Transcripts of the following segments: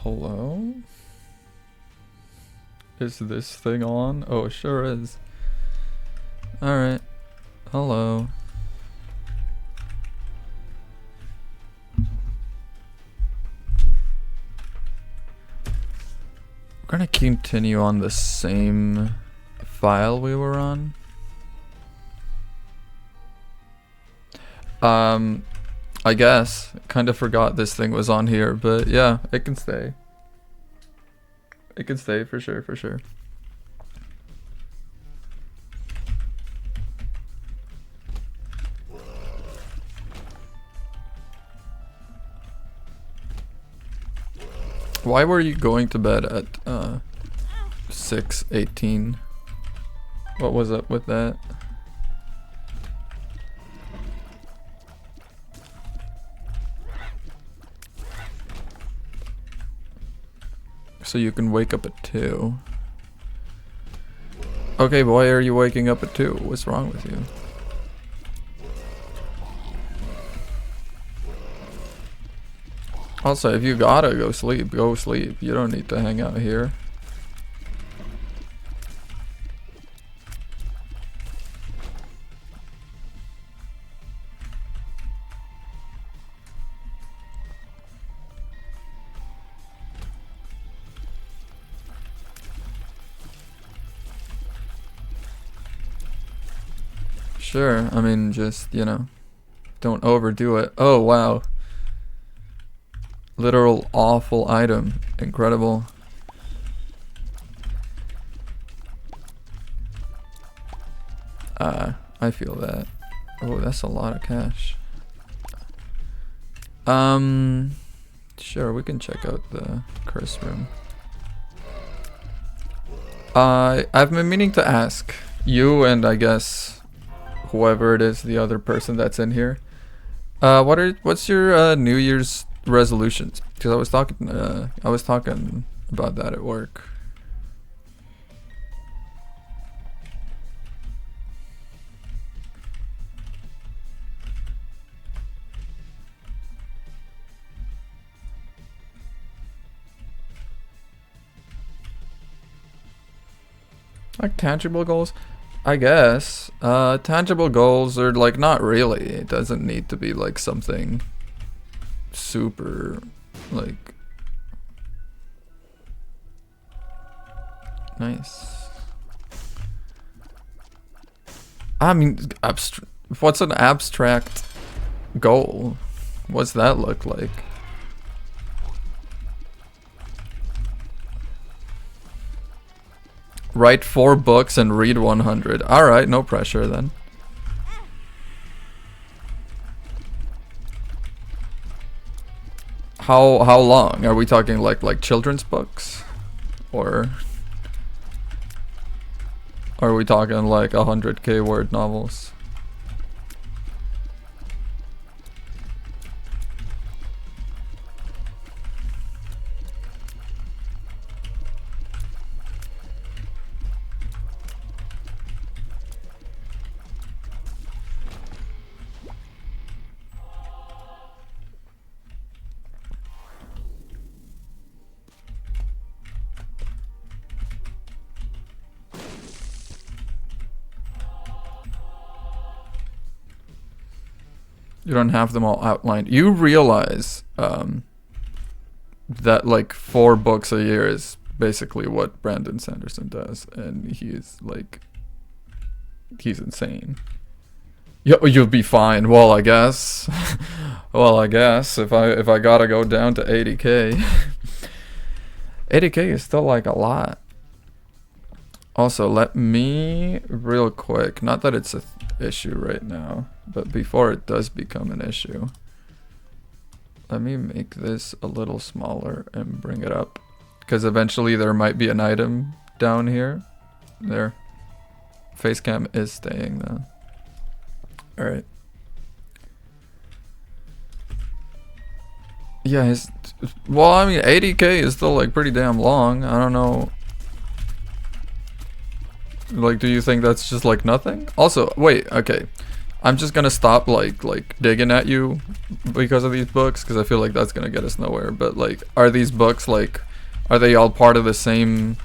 Hello? Is this thing on? Oh, it sure is. Alright. Hello. We're gonna continue on the same file we were on. I guess. Kind of forgot this thing was on here, but yeah, it can stay. It can stay for sure, for sure. Why were you going to bed at 6:18? What was up with that? So you can wake up at 2. Okay, why are you waking up at 2? What's wrong with you? Also, if you gotta go sleep, go sleep. You don't need to hang out here. Sure, I mean, just, you know, don't overdo it. Oh, wow. Literal awful item. Incredible. I feel that. Oh, that's a lot of cash. Sure, we can check out the curse room. I've been meaning to ask you, and I guess whoever it is, the other person that's in here. What's your New Year's resolutions? Because I was talking about that at work. Like tangible goals? I guess. Tangible goals are like not really. It doesn't need to be like something super like nice. I mean, what's an abstract goal? What's that look like? Write 4 books and read 100. Alright, no pressure then. How long? Are we talking like children's books? Or are we talking like 100k word novels? You don't have them all outlined. You realize that like 4 books a year is basically what Brandon Sanderson does, and he's insane. You'll be fine. Well, I guess. Well, I guess if I gotta go down to 80k. 80k is still like a lot. Also, let me real quick, not that it's a issue right now, but before it does become an issue, let me make this a little smaller and bring it up, because eventually there might be an item down here. There. Facecam is staying though. Alright. Yeah, well, I mean, 80k is still like pretty damn long. I don't know. Like, do you think that's just like nothing? Also, wait, okay. I'm just gonna stop like digging at you because of these books, because I feel like that's gonna get us nowhere. But like, are these books like, are they all part of the same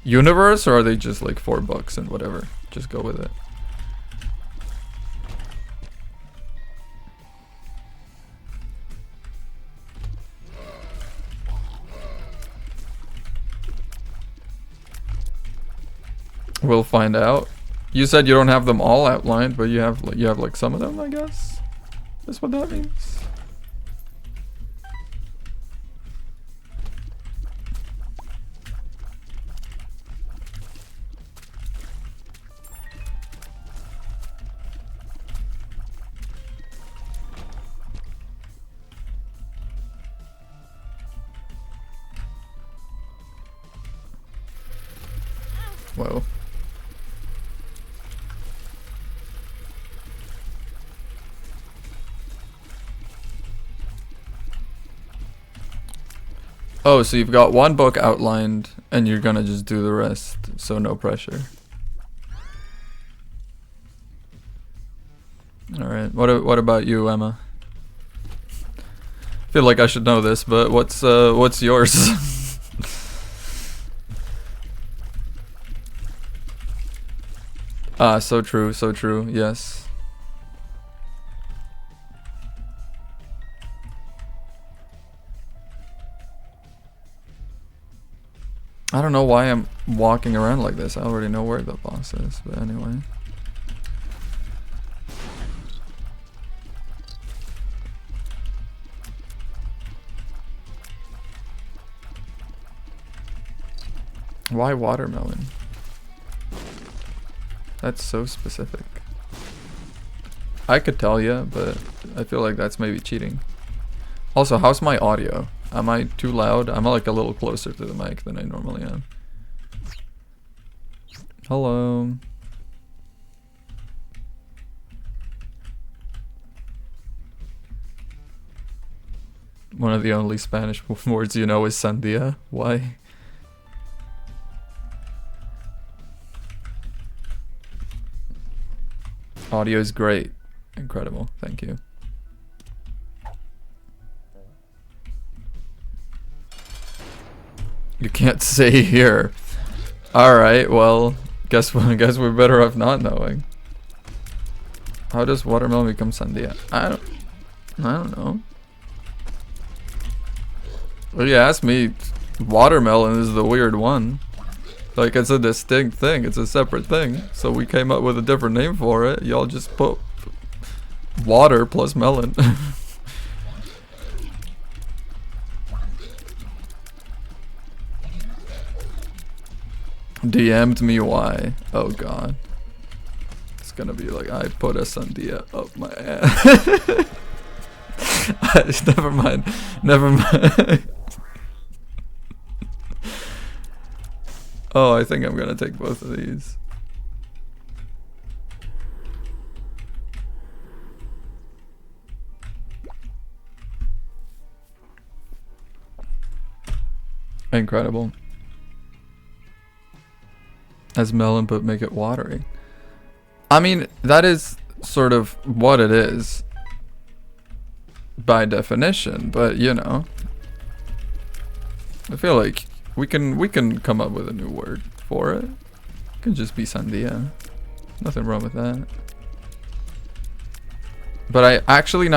universe, or are they just like 4 books and whatever? Just go with it. We'll find out. You said you don't have them all outlined, but you have like some of them, I guess. That's what that means. Whoa. Oh, so you've got one book outlined and you're gonna just do the rest, so no pressure. Alright, what about you, Emma? I feel like I should know this, but what's yours? Ah, so true, yes. I don't know why I'm walking around like this. I already know where the boss is, but anyway. Why watermelon? That's so specific. I could tell you, but I feel like that's maybe cheating. Also, how's my audio? Am I too loud? I'm like a little closer to the mic than I normally am. Hello. One of the only Spanish words you know is sandia. Why? Audio is great. Incredible. Thank you. You can't say here. Alright, well, guess we're better off not knowing. How does watermelon become sandia? I don't know. Well, you asked me, watermelon is the weird one. Like, it's a distinct thing, it's a separate thing. So we came up with a different name for it. Y'all just put water plus melon. DM'd me why. Oh god. It's gonna be like, I put a sandia up my ass. Never mind. Oh, I think I'm gonna take both of these. Incredible. As melon, but make it watery. I mean, that is sort of what it is by definition, but you know, I feel like we can come up with a new word for it. It can just be sandia. Nothing wrong with that. But I actually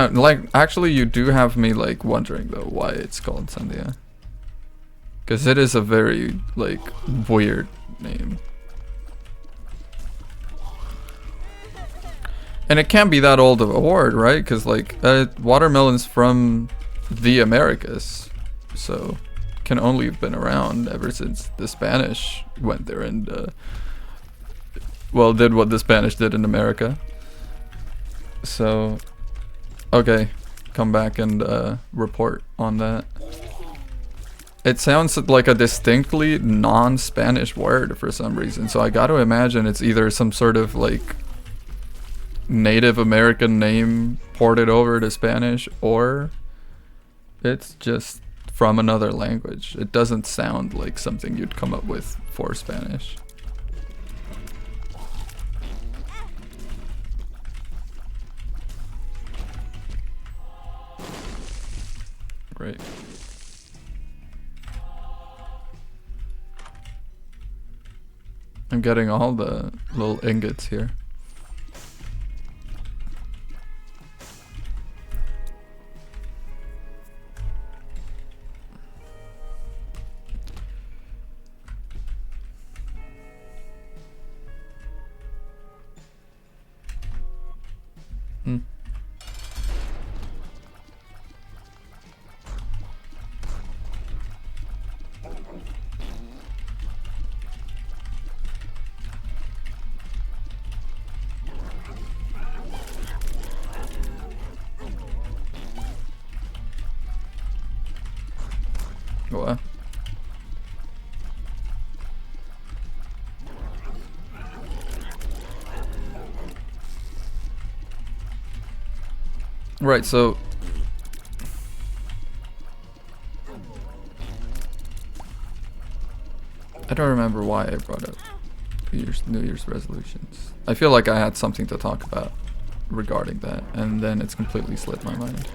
actually you do have me like wondering though why it's called sandia. Cause it is a very like weird name. And it can't be that old of a word, right? Because like watermelon's from the Americas, so can only have been around ever since the Spanish went there and well, did what the Spanish did in America. So okay, come back and report on that. It sounds like a distinctly non-Spanish word for some reason, so I got to imagine it's either some sort of like Native American name ported over to Spanish, or it's just from another language. It doesn't sound like something you'd come up with for Spanish. right? I'm getting all the little ingots here. Hmm. What? Right, so I don't remember why I brought up New Year's resolutions. I feel like I had something to talk about regarding that, and then it's completely slipped my mind.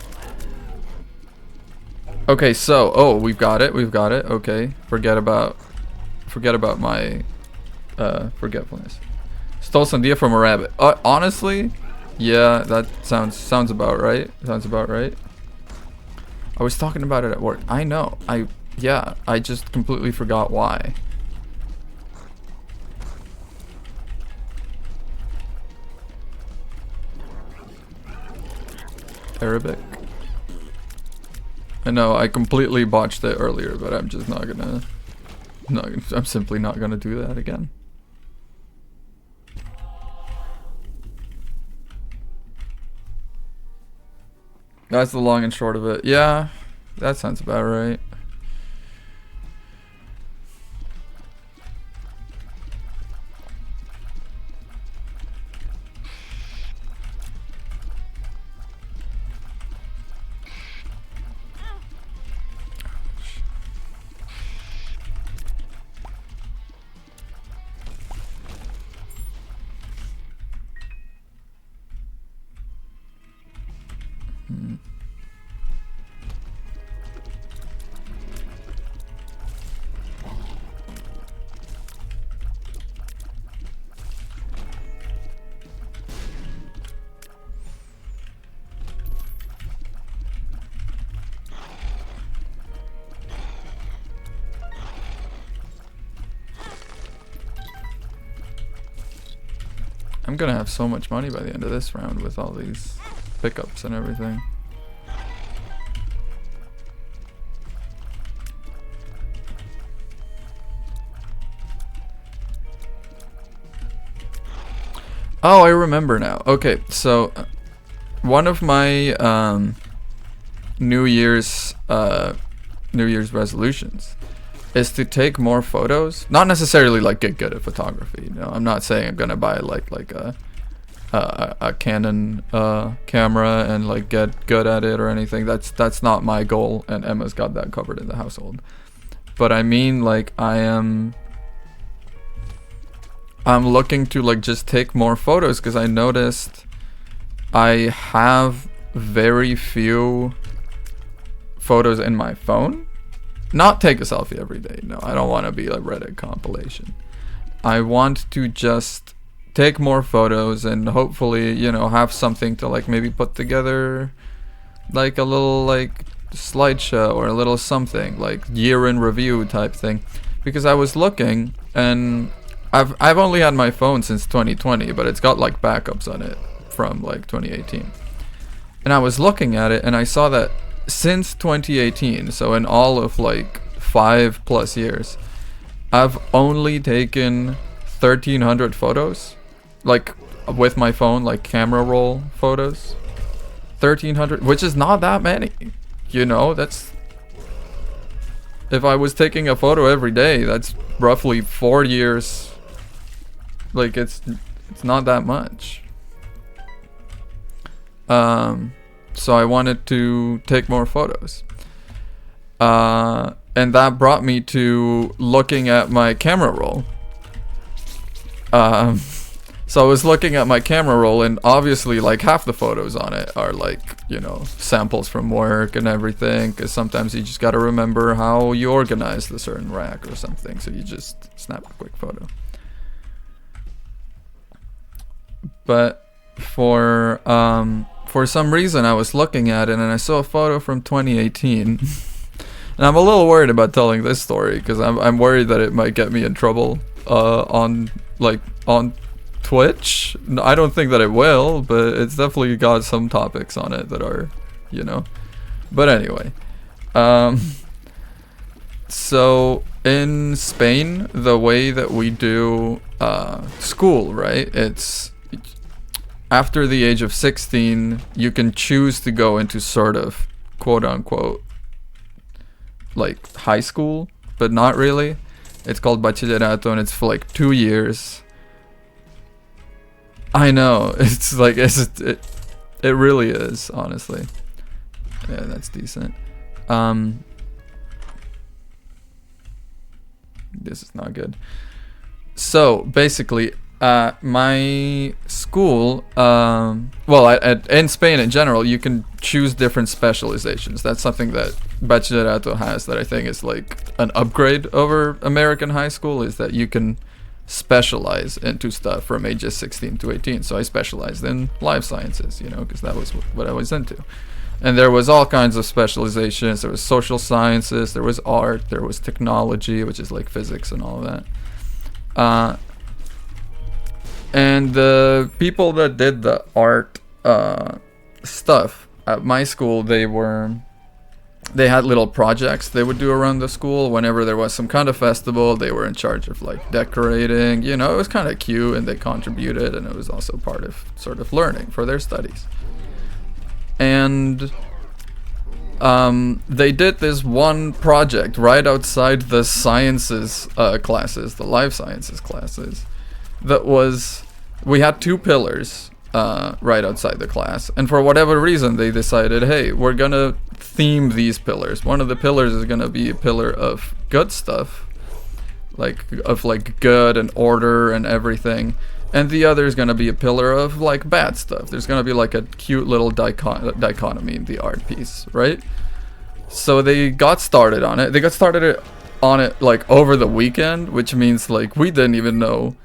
Okay, so we've got it. Okay, forget about my forgetfulness. Stole some deer from a rabbit. Honestly, yeah, that sounds about right. I was talking about it at work. I know. I just completely forgot why. Arabic. I know I completely botched it earlier, but I'm just not gonna. I'm simply not gonna do that again. That's the long and short of it. Yeah, that sounds about right. I'm gonna have so much money by the end of this round with all these pickups and everything. Oh, I remember now. Okay, so one of my New Year's resolutions is to take more photos. Not necessarily like get good at photography. You know, I'm not saying I'm gonna buy like a Canon camera and like get good at it or anything. That's not my goal, and Emma's got that covered in the household. But I mean, like, I'm looking to like just take more photos because I noticed I have very few photos in my phone. Not take a selfie every day. No, I don't want to be a Reddit compilation. I want to just take more photos and hopefully, you know, have something to like maybe put together, like a little like slideshow or a little something like year in review type thing. Because I was looking and I've only had my phone since 2020, but it's got like backups on it from like 2018. And I was looking at it and I saw that since 2018, so in all of like 5+ years, I've only taken 1,300 photos, like with my phone, like camera roll photos. 1,300, which is not that many, you know. That's, if I was taking a photo every day, that's roughly 4 years. Like it's not that much. So I wanted to take more photos. And that brought me to looking at my camera roll. So I was looking at my camera roll, and obviously, like, half the photos on it are, like, you know, samples from work and everything, because sometimes you just gotta remember how you organize the certain rack or something, so you just snap a quick photo. But for some reason, I was looking at it, and I saw a photo from 2018, and I'm a little worried about telling this story, because I'm worried that it might get me in trouble on Twitch. No, I don't think that it will, but it's definitely got some topics on it that are, you know. But anyway, so in Spain, the way that we do school, right? It's after the age of 16, you can choose to go into sort of quote unquote like high school, but not really. It's called bachillerato, and it's for like 2 years. I know, it's like, it really is, honestly. Yeah, that's decent. This is not good. So, basically, my school, in Spain in general, you can choose different specializations. That's something that Bachillerato has that I think is like an upgrade over American high school, is that you can specialize into stuff from ages 16 to 18. So I specialized in life sciences, you know, because that was what I was into. And there was all kinds of specializations. There was social sciences, there was art, there was technology, which is like physics and all of that. And the people that did the art stuff at my school, they had little projects they would do around the school. Whenever there was some kind of festival, they were in charge of like decorating, you know. It was kind of cute, and they contributed, and it was also part of sort of learning for their studies. And they did this one project right outside the sciences classes, the life sciences classes, that was, we had 2 pillars right outside the class, and for whatever reason they decided, hey, we're gonna theme these pillars. One of the pillars is gonna be a pillar of good stuff, like good and order and everything, and the other is gonna be a pillar of like bad stuff. There's gonna be like a cute little dichotomy in the art piece, right? So they got started on it. They got started on it like over the weekend, which means like we didn't even know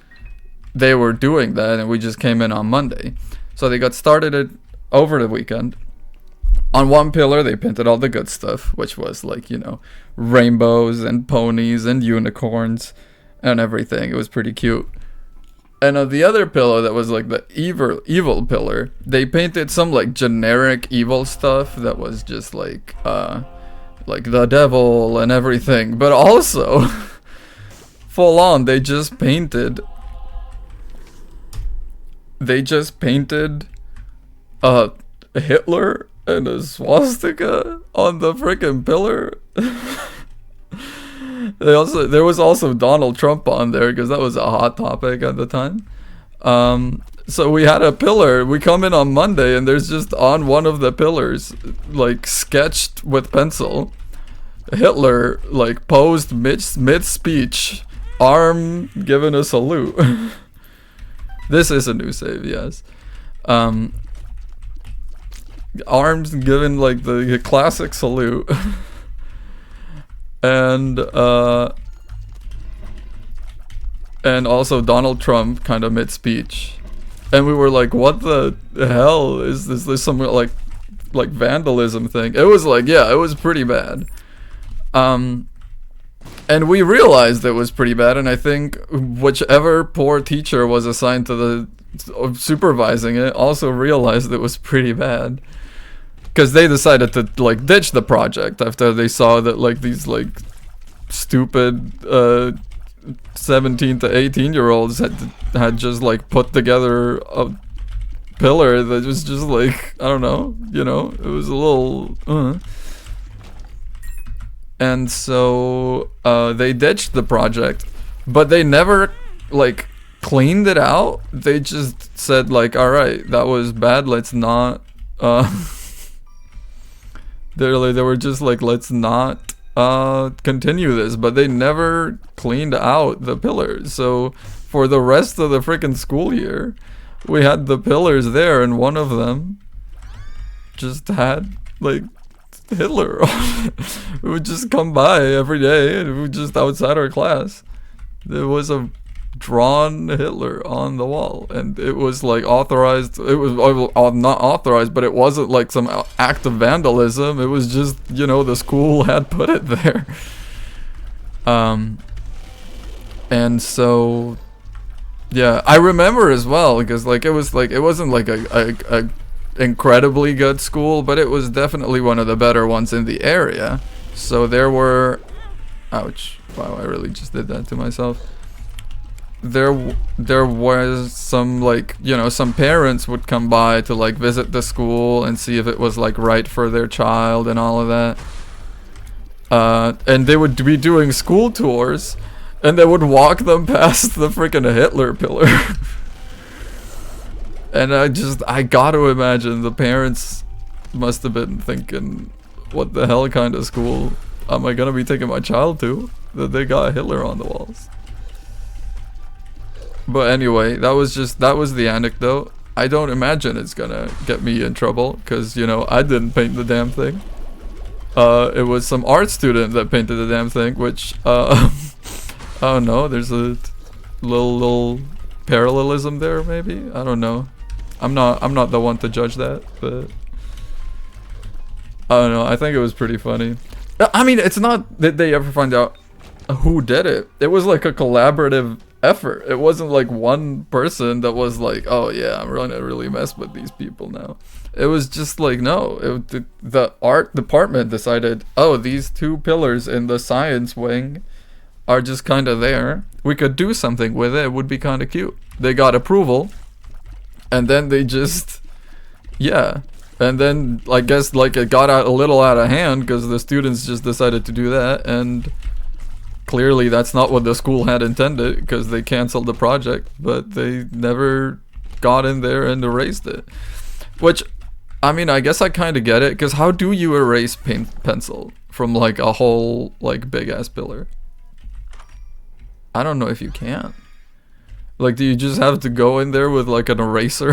they were doing that, and we just came in on Monday. So they got started it over the weekend. On one pillar, they painted all the good stuff, which was like, you know, rainbows and ponies and unicorns and everything. It was pretty cute. And on the other pillar, that was like the evil pillar, they painted some like generic evil stuff that was just like the devil and everything. But also, full on, they just painted Hitler and a swastika on the freaking pillar. There was also Donald Trump on there, because that was a hot topic at the time. So we had a pillar. We come in on Monday, and there's just on one of the pillars, like sketched with pencil, Hitler like posed mid speech, arm given a salute. This is a new save, yes. Arms given like the classic salute. And also Donald Trump kind of mid-speech. And we were like, what the hell is this? There's some like vandalism thing. It was like, yeah, it was pretty bad. And we realized it was pretty bad, and I think whichever poor teacher was assigned to the supervising it also realized it was pretty bad, because they decided to like ditch the project after they saw that like these like stupid 17 to 18-year-olds had just like put together a pillar that was just like, I don't know, you know, it was a little And so they ditched the project, but they never like cleaned it out. They just said like, all right, that was bad, let's not they were just like, let's not continue this, but they never cleaned out the pillars. So for the rest of the freaking school year. We had the pillars there, and one of them just had like Hitler. It would just come by every day, and it was just outside our class. There was a drawn Hitler on the wall, and it was like authorized. It was not authorized, but it wasn't like some act of vandalism. It was just, you know, the school had put it there. And so yeah, I remember as well, because like it wasn't like a incredibly good school, but it was definitely one of the better ones in the area. So there were, ouch, wow, I really just did that to myself. There was some, like, you know, some parents would come by to like visit the school and see if it was like right for their child and all of that. And they would be doing school tours, and they would walk them past the freaking Hitler pillar. And I gotta imagine the parents must have been thinking, what the hell kind of school am I gonna be taking my child to, that they got Hitler on the walls? But anyway, that was the anecdote. I don't imagine it's gonna get me in trouble, because, you know, I didn't paint the damn thing. It was some art student that painted the damn thing, which, I don't know, there's a little parallelism there, maybe? I don't know. I'm not the one to judge that, but I don't know, I think it was pretty funny. I mean, it's not that they ever find out who did it. It was like a collaborative effort. It wasn't like one person that was like, oh yeah, I'm gonna really mess with these people now. It was just like, no, the art department decided, oh, these two pillars in the science wing are just kind of there. We could do something with it. It would be kind of cute. They got approval, and then they just, yeah. And then I guess like it got a little out of hand because the students just decided to do that, and clearly that's not what the school had intended, because they canceled the project, but they never got in there and erased it. Which, I mean, I guess I kind of get it, because how do you erase pencil from like a whole like big ass pillar? I don't know if you can. Like, do you just have to go in there with like an eraser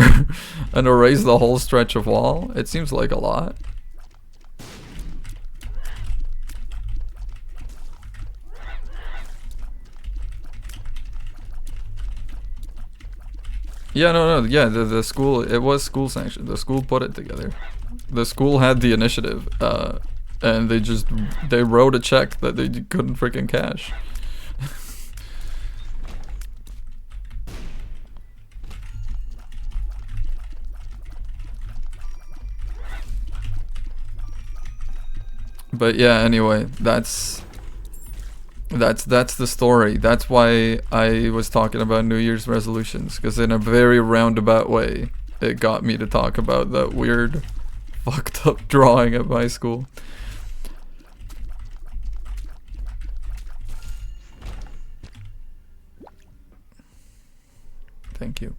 and erase the whole stretch of wall? It seems like a lot. Yeah, no, yeah, the school, it was school sanctioned. The school put it together. The school had the initiative, and they wrote a check that they couldn't freaking cash. But yeah, anyway, that's the story. That's why I was talking about New Year's resolutions, because in a very roundabout way, it got me to talk about that weird, fucked up drawing at my school. Thank you.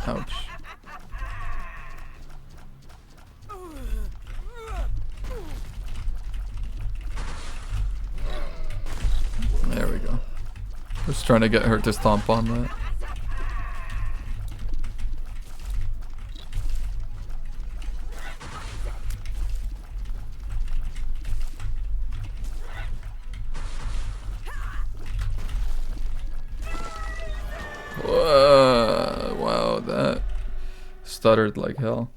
Ouch. There we go. Just trying to get her to stomp on that. Wow, that stuttered like hell.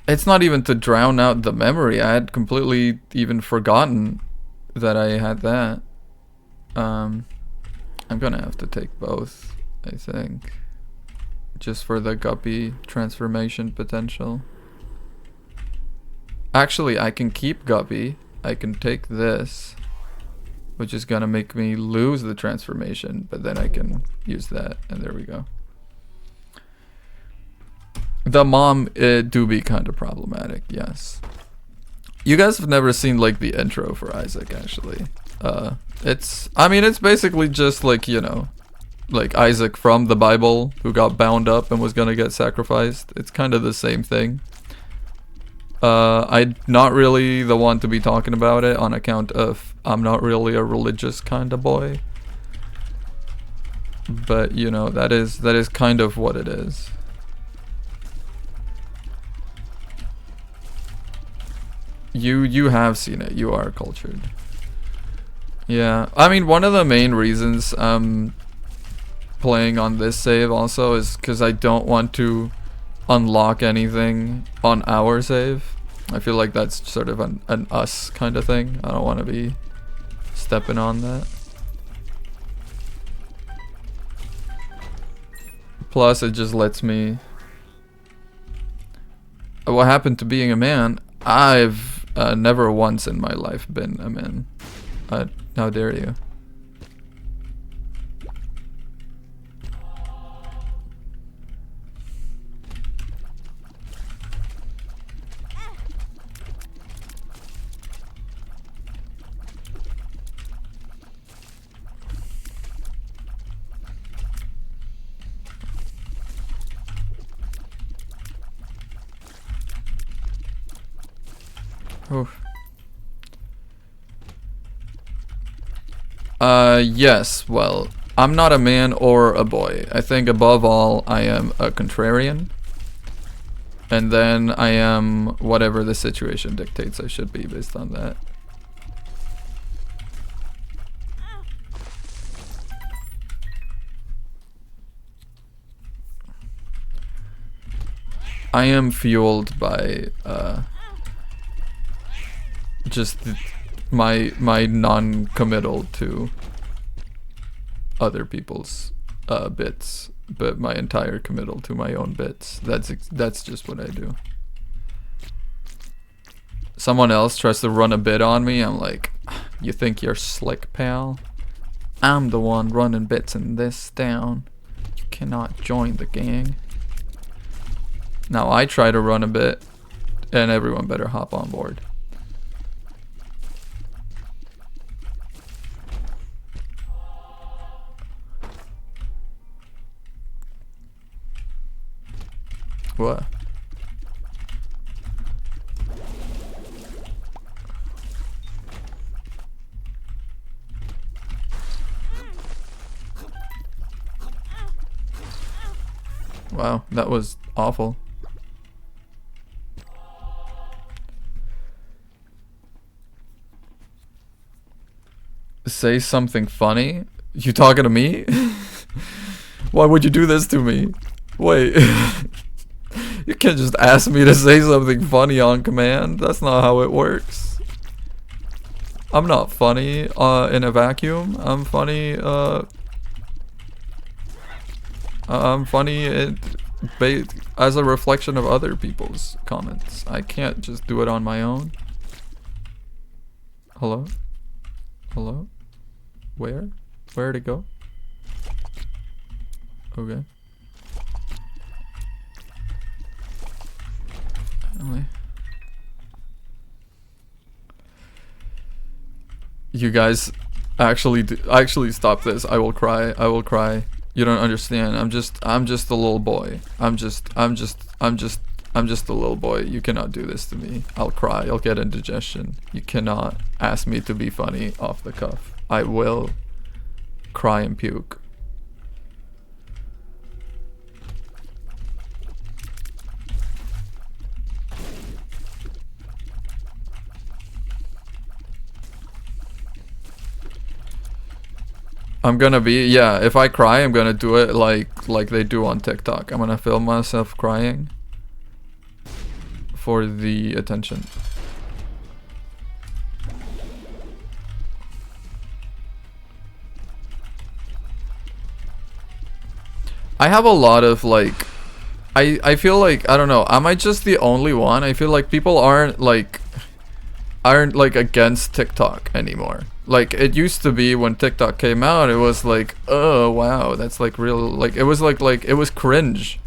It's not even to drown out the memory. I had completely even forgotten that I had that. I'm gonna have to take both, I think. Just for the guppy transformation potential. Actually, I can keep guppy. I can take this. which is gonna make me lose the transformation, but then I can use that, and there we go. The mom do be kind of problematic, yes. You guys have never seen like the intro for Isaac, actually. I mean, it's basically just like, you know, like Isaac from the Bible who got bound up and was gonna get sacrificed. It's kind of the same thing. I'm not really the one to be talking about it on account of I'm not really a religious kind of boy. But, you know, that is kind of what it is. You have seen it. You are cultured. Yeah. I mean, one of the main reasons I'm playing on this save also is because I don't want to unlock anything on our save. I feel like that's sort of an us kind of thing. I don't want to be stepping on that. Plus, it just lets me... What happened to being a man? I've never once in my life been a man. How dare you? Oof. Yes, well, I'm not a man or a boy. I think above all, I am a contrarian. And then I am whatever the situation dictates I should be based on that. I am fueled by, just my non-committal to other people's bits, but my entire committal to my own bits. That's just what I do. Someone else tries to run a bit on me, I'm like, you think you're slick, pal? I'm the one running bits in this town. You cannot join the gang. Now I try to run a bit, and everyone better hop on board. What? Wow, that was awful. Say something funny? You talking to me? Why would you do this to me? Wait. You can't just ask me to say something funny on command. That's not how it works. I'm not funny in a vacuum. I'm funny as a reflection of other people's comments. I can't just do it on my own. Hello? Hello? Where? Where'd it go? Okay. Anyway. You guys actually stop this. I will cry. I will cry. You don't understand. I'm just a little boy. I'm just a little boy. You cannot do this to me. I'll cry. I'll get indigestion. You cannot ask me to be funny off the cuff. I will cry and puke. I'm gonna be, yeah, if I cry, I'm gonna do it like they do on TikTok. I'm gonna film myself crying for the attention. I have a lot of like, I feel like, I don't know, am I just the only one? I feel like people aren't like, aren't like against TikTok anymore. Like it used to be when TikTok came out, it was like, oh wow, that's like real, like it was like it was cringe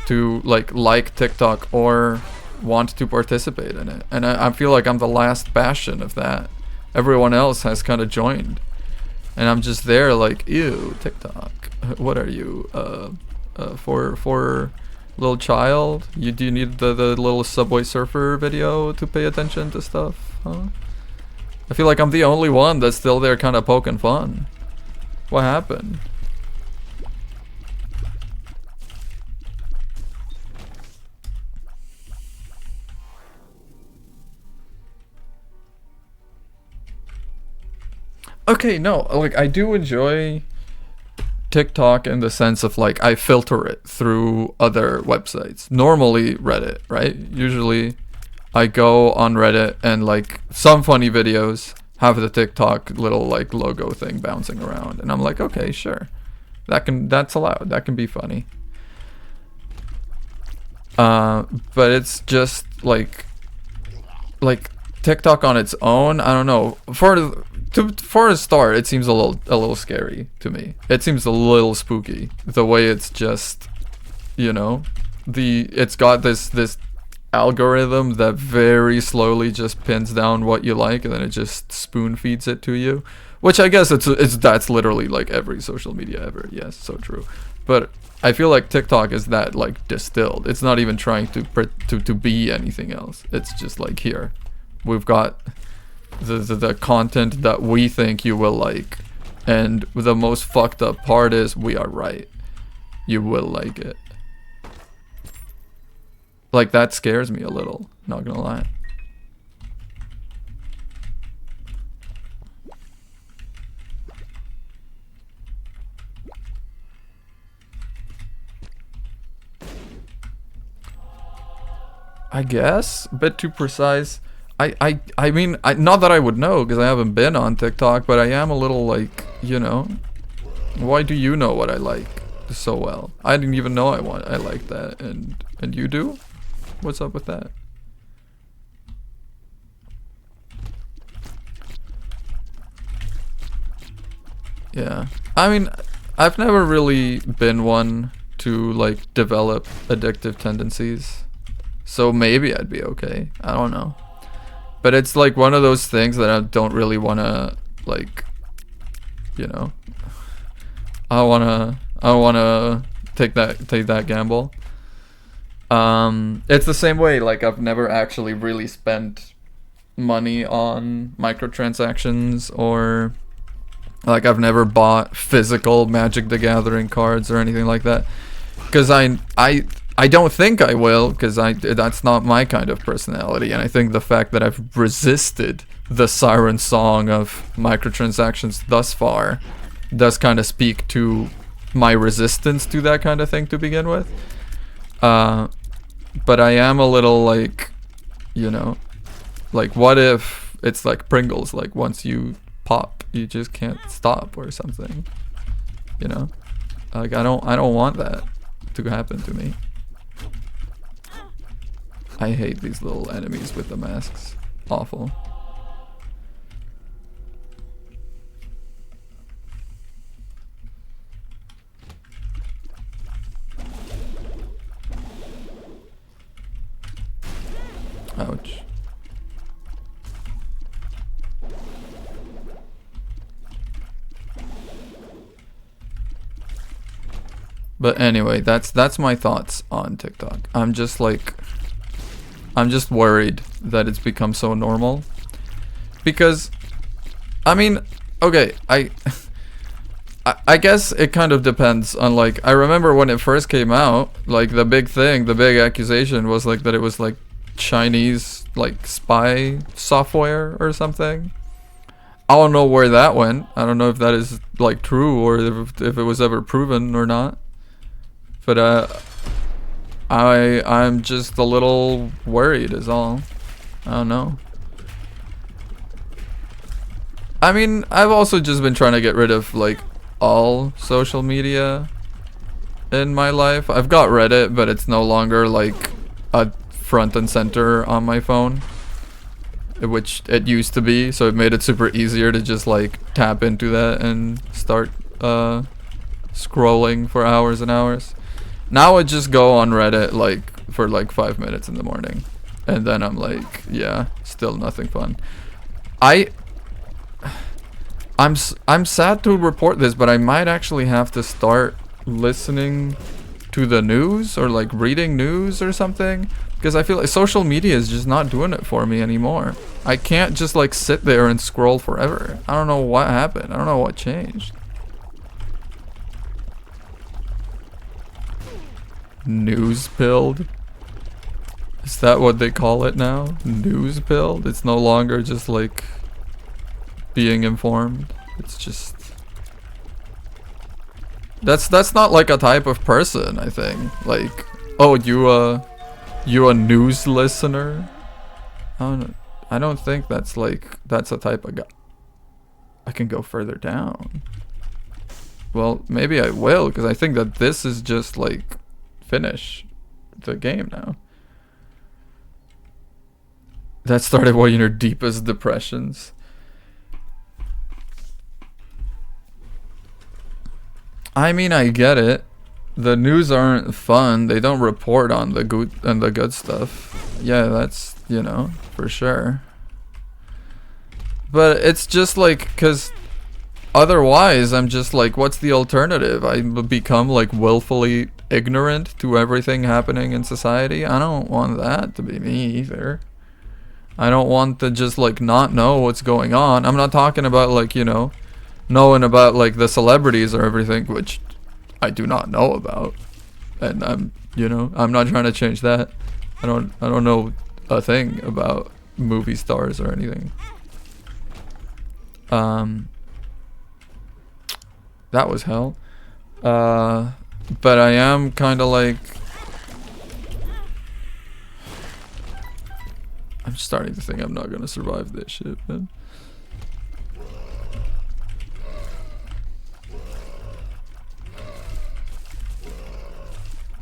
to like TikTok or want to participate in it. And I feel like I'm the last bastion of that. Everyone else has kind of joined. And I'm just there like, ew, TikTok. What are you? For little child? Do you need the little Subway Surfer video to pay attention to stuff? Huh? I feel like I'm the only one that's still there kind of poking fun. What happened? Okay, no, like I do enjoy TikTok in the sense of like I filter it through other websites. Normally Reddit, right? Usually I go on Reddit and like some funny videos have the TikTok little like logo thing bouncing around and I'm like, okay, sure. That's allowed. That can be funny. But it's just like TikTok on its own, I don't know. For a start, it seems a little scary to me. It seems a little spooky the way it's just, you know, it's got this algorithm that very slowly just pins down what you like and then it just spoon feeds it to you, which I guess that's literally like every social media ever. Yes, so true. But I feel like TikTok is that like distilled. It's not even trying to be anything else. It's just like, here, we've got the content that we think you will like, and the most fucked up part is we are right. You will like it. Like that scares me a little, not gonna lie. I guess a bit too precise. I mean, not that I would know because I haven't been on TikTok, but I am a little like, you know, why do you know what I like so well? I didn't even know I like that, and you do? What's up with that? Yeah, I mean, I've never really been one to like develop addictive tendencies, so maybe I'd be okay. I don't know. But it's like one of those things that I don't really want to, like, you know, I don't wanna take that gamble. It's the same way, like I've never actually really spent money on microtransactions, or like I've never bought physical Magic the Gathering cards or anything like that, because I don't think I will, because that's not my kind of personality, and I think the fact that I've resisted the siren song of microtransactions thus far does kind of speak to my resistance to that kind of thing to begin with. But I am a little like, you know, like what if it's like Pringles, like once you pop, you just can't stop or something, you know? Like I don't want that to happen to me. I hate these little enemies with the masks. Awful. Ouch. But anyway, that's my thoughts on TikTok. I'm just worried that it's become so normal. Because, I mean, okay, I guess it kind of depends on, like, I remember when it first came out, like, the big accusation was, like, that it was, like, Chinese, like, spy software or something. I don't know where that went. I don't know if that is, like, true or if it was ever proven or not. But, I'm just a little worried is all. I don't know. I mean, I've also just been trying to get rid of like all social media in my life. I've got Reddit, but it's no longer like a front and center on my phone. which it used to be, so it made it super easier to just like tap into that and start scrolling for hours and hours. Now I just go on Reddit like for like 5 minutes in the morning, and then I'm like, yeah, still nothing fun. I'm sad to report this, but I might actually have to start listening to the news or like reading news or something, because I feel like social media is just not doing it for me anymore. I can't just like sit there and scroll forever. I don't know what happened. I don't know what changed. News pilled? Is that what they call it now? News pilled? It's no longer just like being informed. It's just that's not like a type of person, I think. Like, oh, you a news listener? I don't think that's a type of guy. I can go further down. Well, maybe I will, because I think that this is just like finish the game now. That started one of your deepest depressions. I mean, I get it. The news aren't fun. They don't report on the good stuff. Yeah, that's, you know, for sure. But it's just like, cause otherwise I'm just like, what's the alternative? I become like willfully ignorant to everything happening in society. I don't want that to be me either. I don't want to just like not know what's going on. I'm not talking about like, you know, knowing about like the celebrities or everything, which I do not know about, and I'm not trying to change that. I don't know a thing about movie stars or anything. That was hell. But I am kind of like, I'm starting to think I'm not gonna survive this shit, man.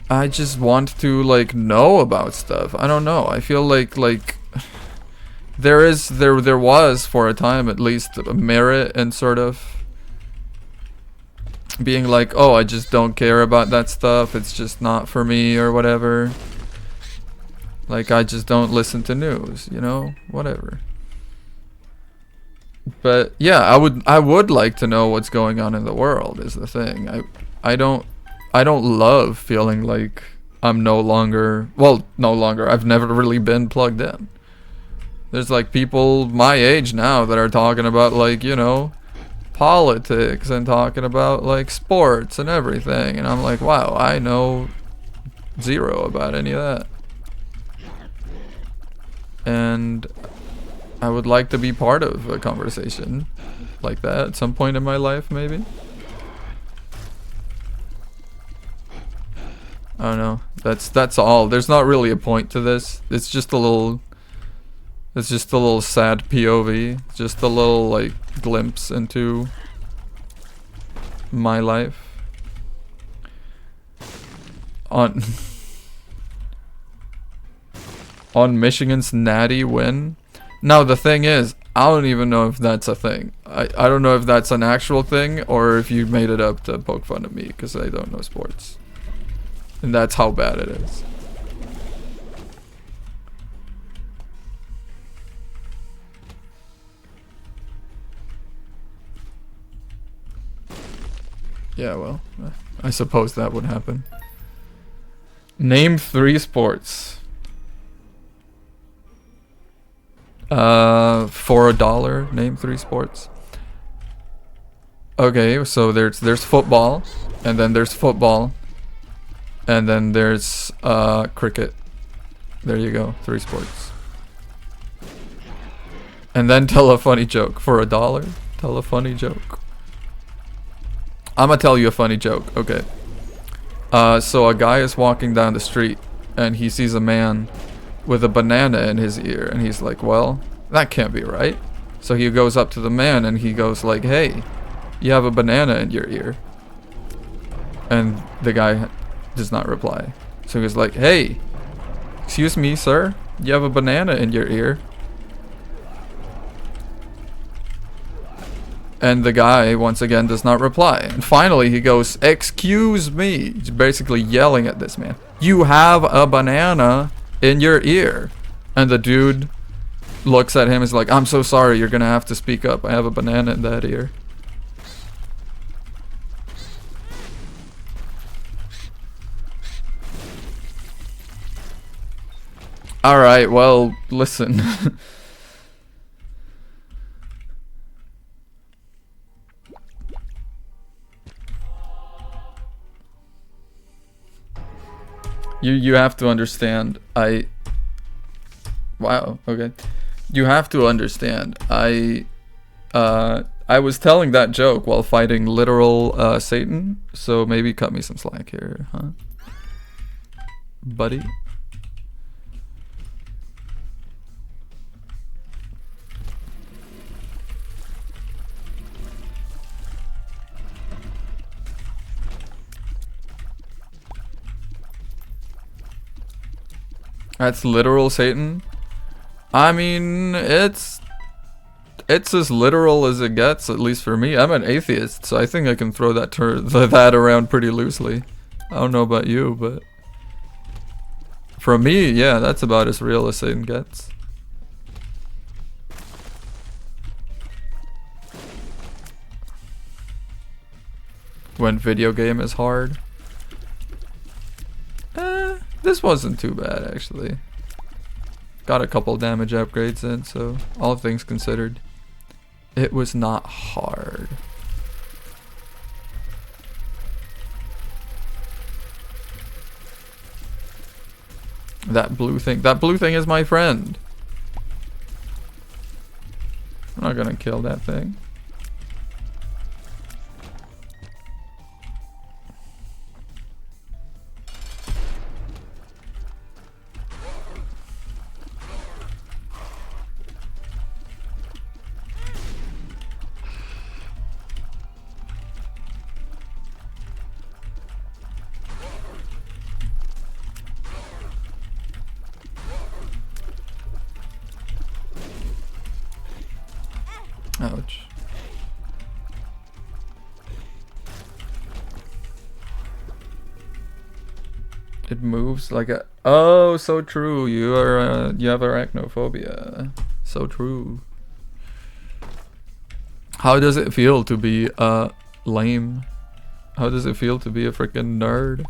I just want to like know about stuff. I don't know. I feel like there was for a time at least a merit in sort of being like, oh, I just don't care about that stuff. It's just not for me or whatever. Like, I just don't listen to news, you know, whatever. But yeah, I would like to know what's going on in the world is the thing. I don't love feeling like I'm no longer, I've never really been plugged in. There's like people my age now that are talking about like, you know, politics and talking about like sports and everything. And I'm like, wow, I know zero about any of that. And I would like to be part of a conversation like that at some point in my life, maybe. I don't know. That's all. There's not really a point to this. It's just a little sad POV. Just a little like glimpse into my life. On Michigan's natty win. Now the thing is, I don't even know if that's a thing. I don't know if that's an actual thing or if you made it up to poke fun of me because I don't know sports. And that's how bad it is. Yeah, well, I suppose that would happen. Name 3 sports. For $1, name 3 sports. Okay, so there's football, and then there's football, and then there's cricket. There you go, 3 sports. And then tell a funny joke for $1. Tell a funny joke. I'm gonna tell you a funny joke. Okay. So a guy is walking down the street, and he sees a man with a banana in his ear, and he's like, well, that can't be right. So he goes up to the man and he goes like, hey, you have a banana in your ear. And the guy does not reply. So he goes like, hey, excuse me, sir, you have a banana in your ear. And the guy, once again, does not reply. And finally, he goes, "Excuse me." He's basically yelling at this man. "You have a banana in your ear." And the dude looks at him and is like, "I'm so sorry, you're gonna have to speak up. I have a banana in that ear." Alright, well, listen. You have to understand, wow, okay. You have to understand, I was telling that joke while fighting literal Satan, so maybe cut me some slack here, huh? Buddy? That's literal Satan? I mean, it's as literal as it gets, at least for me. I'm an atheist, so I think I can throw that around pretty loosely. I don't know about you, but for me, yeah, that's about as real as Satan gets. When video game is hard. This wasn't too bad, actually. Got a couple damage upgrades in, so all things considered, it was not hard. That blue thing is my friend. I'm not gonna kill that thing. Ouch. It moves like a... Oh, so true. You are you have arachnophobia. So true. How does it feel to be lame? How does it feel to be a freaking nerd?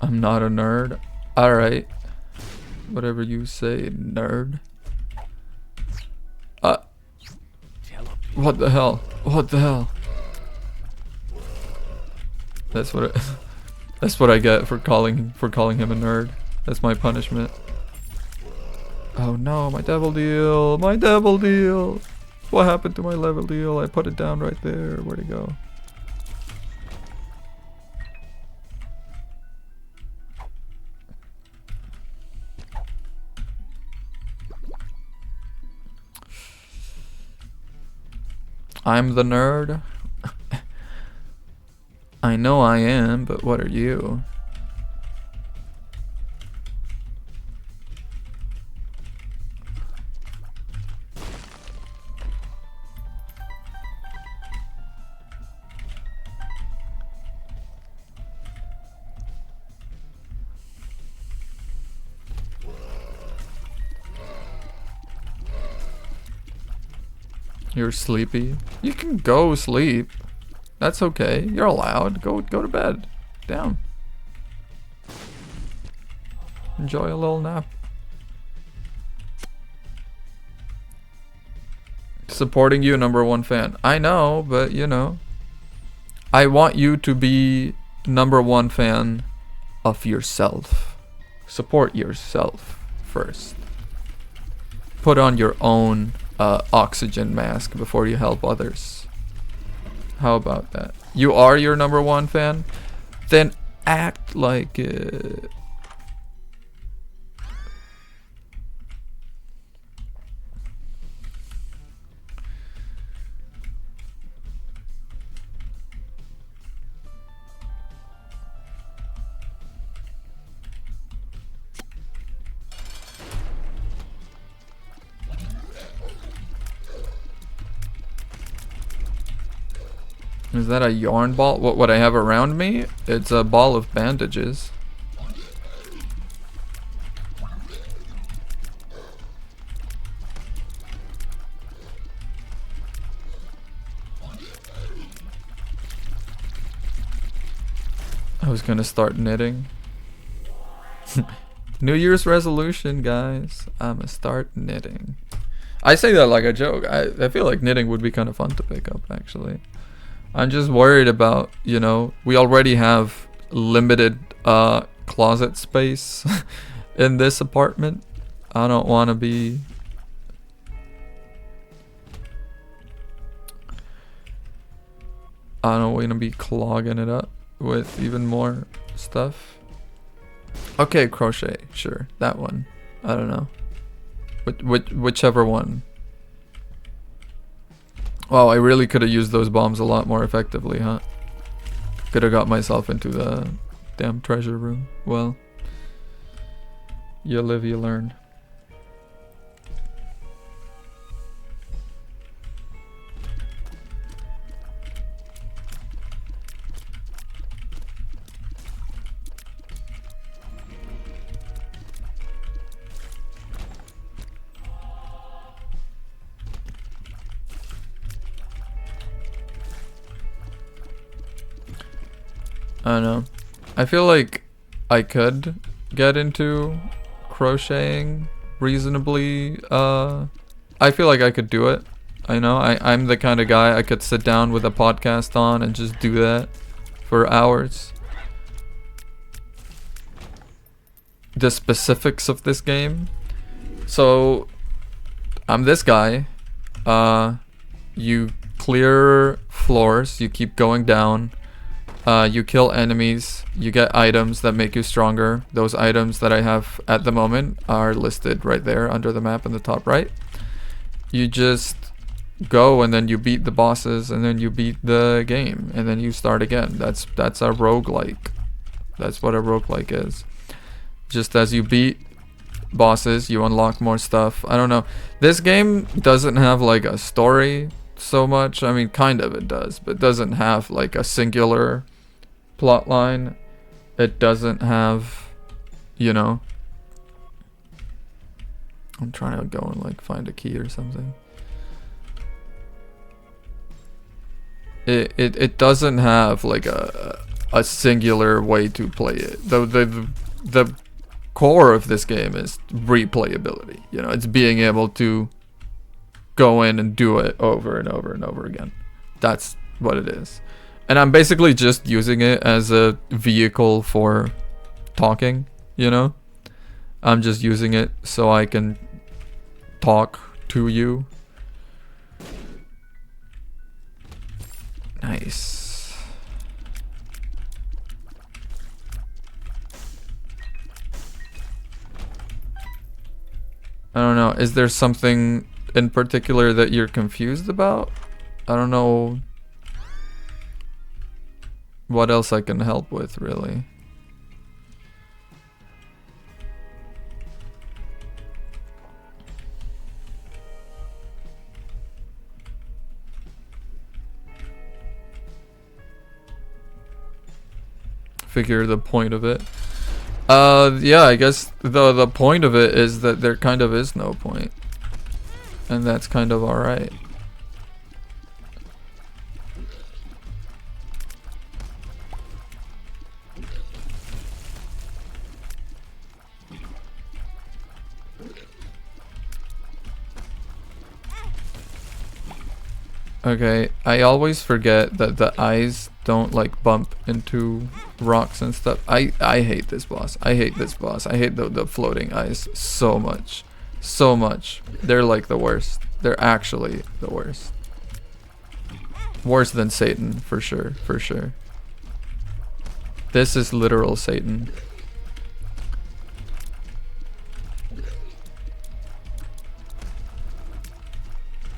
I'm not a nerd. Alright. Whatever you say, nerd. What the hell? What the hell? That's what that's what I get for calling him a nerd. That's my punishment. Oh no, my devil deal. My devil deal. What happened to my level deal? I put it down right there. Where'd it go? I'm the nerd. I know I am, but what are you? You're sleepy? You can go sleep. That's okay. You're allowed. Go to bed. Down. Enjoy a little nap. Supporting you, #1 fan. I know, but you know. I want you to be #1 fan of yourself. Support yourself first. Put on your own oxygen mask before you help others. How about that? You are your #1 fan? Then act like it. Is that a yarn ball? What I have around me? It's a ball of bandages. I was gonna start knitting. New Year's resolution, guys. I'ma start knitting. I say that like a joke. I feel like knitting would be kind of fun to pick up, actually. I'm just worried about, you know, we already have limited closet space in this apartment. I don't want to be... I don't want to be clogging it up with even more stuff. Okay, crochet, sure, that one. I don't know. Whichever one. Wow, I really could have used those bombs a lot more effectively, huh? Could have got myself into the damn treasure room. Well, you live, you learn. I don't know. I feel like I could get into crocheting reasonably. I feel like I could do it. I know. I'm the kind of guy I could sit down with a podcast on and just do that for hours. The specifics of this game. So, I'm this guy. You clear floors. You keep going down. You kill enemies, you get items that make you stronger. Those items that I have at the moment are listed right there under the map in the top right. You just go and then you beat the bosses and then you beat the game and then you start again. That's a roguelike. That's what a roguelike is. Just as you beat bosses, you unlock more stuff. I don't know. This game doesn't have like a story so much. I mean, kind of it does, but it doesn't have like a singular plot line. It doesn't have, you know, I'm trying to go and like find a key or something. It doesn't have like a singular way to play it. The core of this game is replayability. You know, it's being able to go in and do it over and over and over again. That's what it is. And I'm basically just using it as a vehicle for talking, you know? I'm just using it so I can talk to you. Nice. I don't know. Is there something in particular that you're confused about? I don't know what else I can help with, really. Figure the point of it. Yeah, I guess the point of it is that there kind of is no point. And that's kind of alright. Okay, I always forget that the eyes don't like bump into rocks and stuff. I hate this boss. I hate this boss. I hate the floating eyes so much. So much. They're like the worst. They're actually the worst. Worse than Satan, for sure, for sure. This is literal Satan.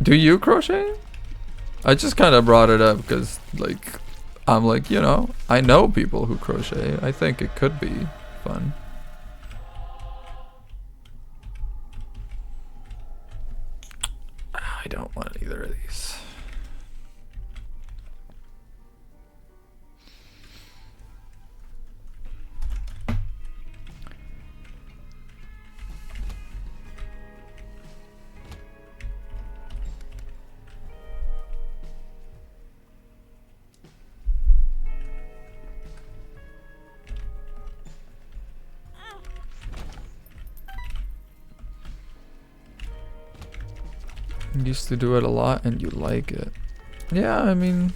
Do you crochet? I just kind of brought it up because, like, I'm like, you know, I know people who crochet. I think it could be fun. I don't want either of these. You used to do it a lot and you like it. Yeah, I mean,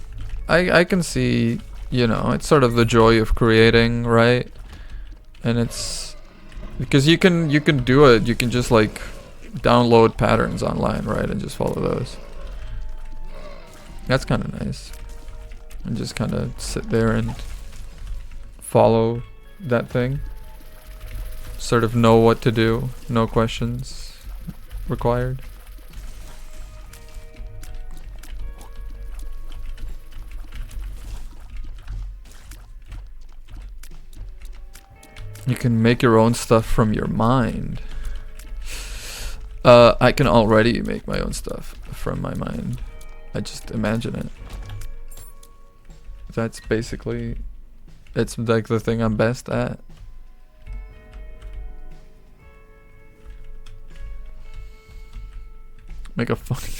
I can see, you know, it's sort of the joy of creating, right? And it's because you can do it. You can just like download patterns online, right, and just follow those. That's kind of nice. And just kind of sit there and follow that thing. Sort of know what to do. No questions required. You can make your own stuff from your mind. I can already make my own stuff from my mind. I just imagine it. That's basically, it's like the thing I'm best at. Make a funny.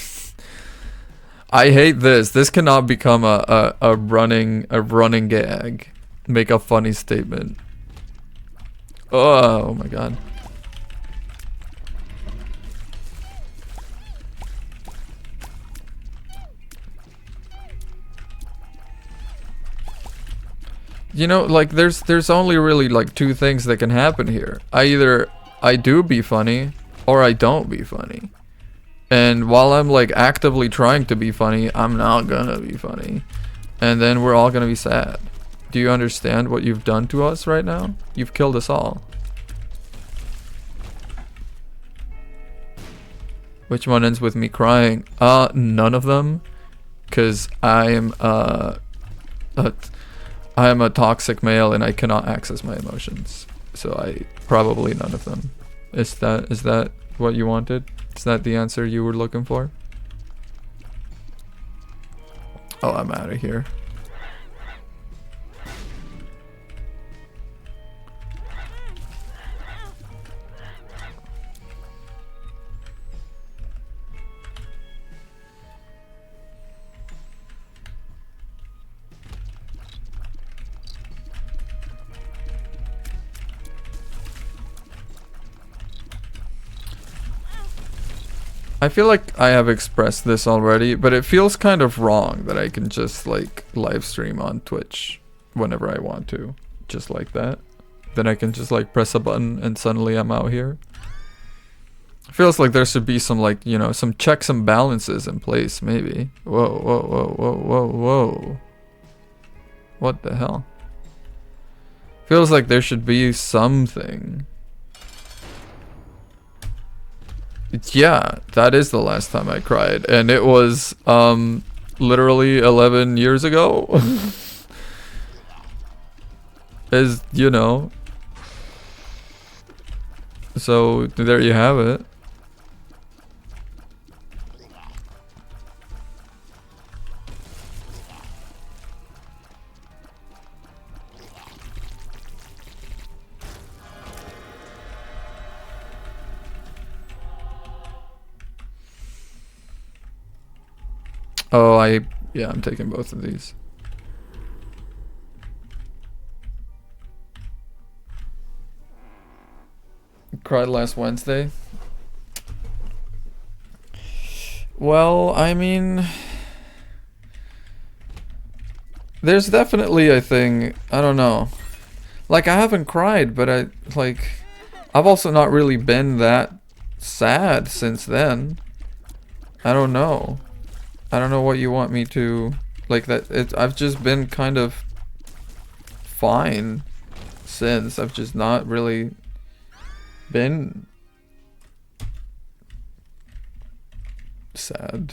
I hate this. This cannot become a running gag. Make a funny statement. Oh my god. You know, like there's only really like two things that can happen here. Either I do be funny or I don't be funny. And while I'm like actively trying to be funny, I'm not gonna be funny. And then we're all gonna be sad. Do you understand what you've done to us right now? You've killed us all. Which one ends with me crying? None of them. 'Cause I am a toxic male and I cannot access my emotions. So probably none of them. Is that what you wanted? Is that the answer you were looking for? Oh, I'm out of here. I feel like I have expressed this already, but it feels kind of wrong that I can just like live stream on Twitch whenever I want to, just like that. Then I can just like press a button and suddenly I'm out here. It feels like there should be some like, you know, some checks and balances in place maybe. Whoa, whoa, whoa, whoa, whoa, whoa. What the hell? Feels like there should be something. Yeah, that is the last time I cried, and it was literally 11 years ago. As you know. So there you have it. Oh, yeah, I'm taking both of these. Cried last Wednesday. Well, I mean, there's definitely a thing, I don't know. Like, I haven't cried, but I've also not really been that sad since then. I don't know. I don't know what you want me to, like that. I've just been kind of fine since. I've just not really been sad.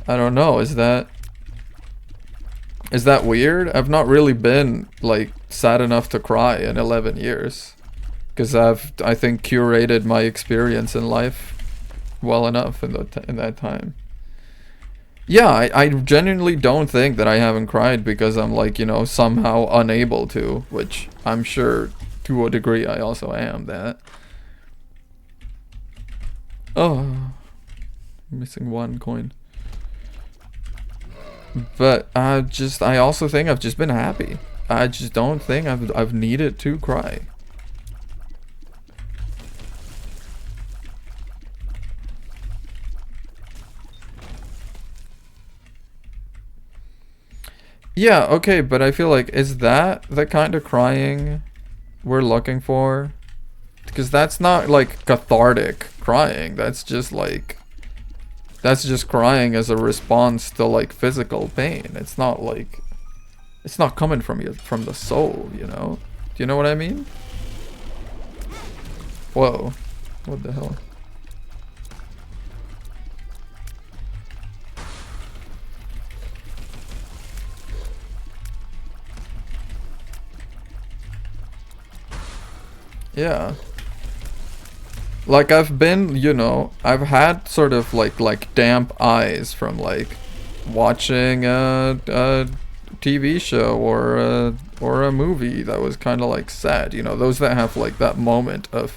I don't know. Is that weird? I've not really been like sad enough to cry in 11 years. Because I think curated my experience in life well enough in that time. Yeah, I genuinely don't think that I haven't cried because I'm like, you know, somehow unable to, which I'm sure to a degree I also am that. Oh, missing one coin. But I also think I've just been happy. I just don't think I've needed to cry. Yeah, okay, but I feel like, is that the kind of crying we're looking for? Because that's not like cathartic crying. That's just like, that's just crying as a response to like physical pain. It's not like, it's not coming from you, from the soul, you know? Do you know what I mean? Whoa. What the hell? Yeah. Like I've been, you know, I've had sort of like damp eyes from like watching a TV show or a movie that was kind of like sad, you know, those that have like that moment of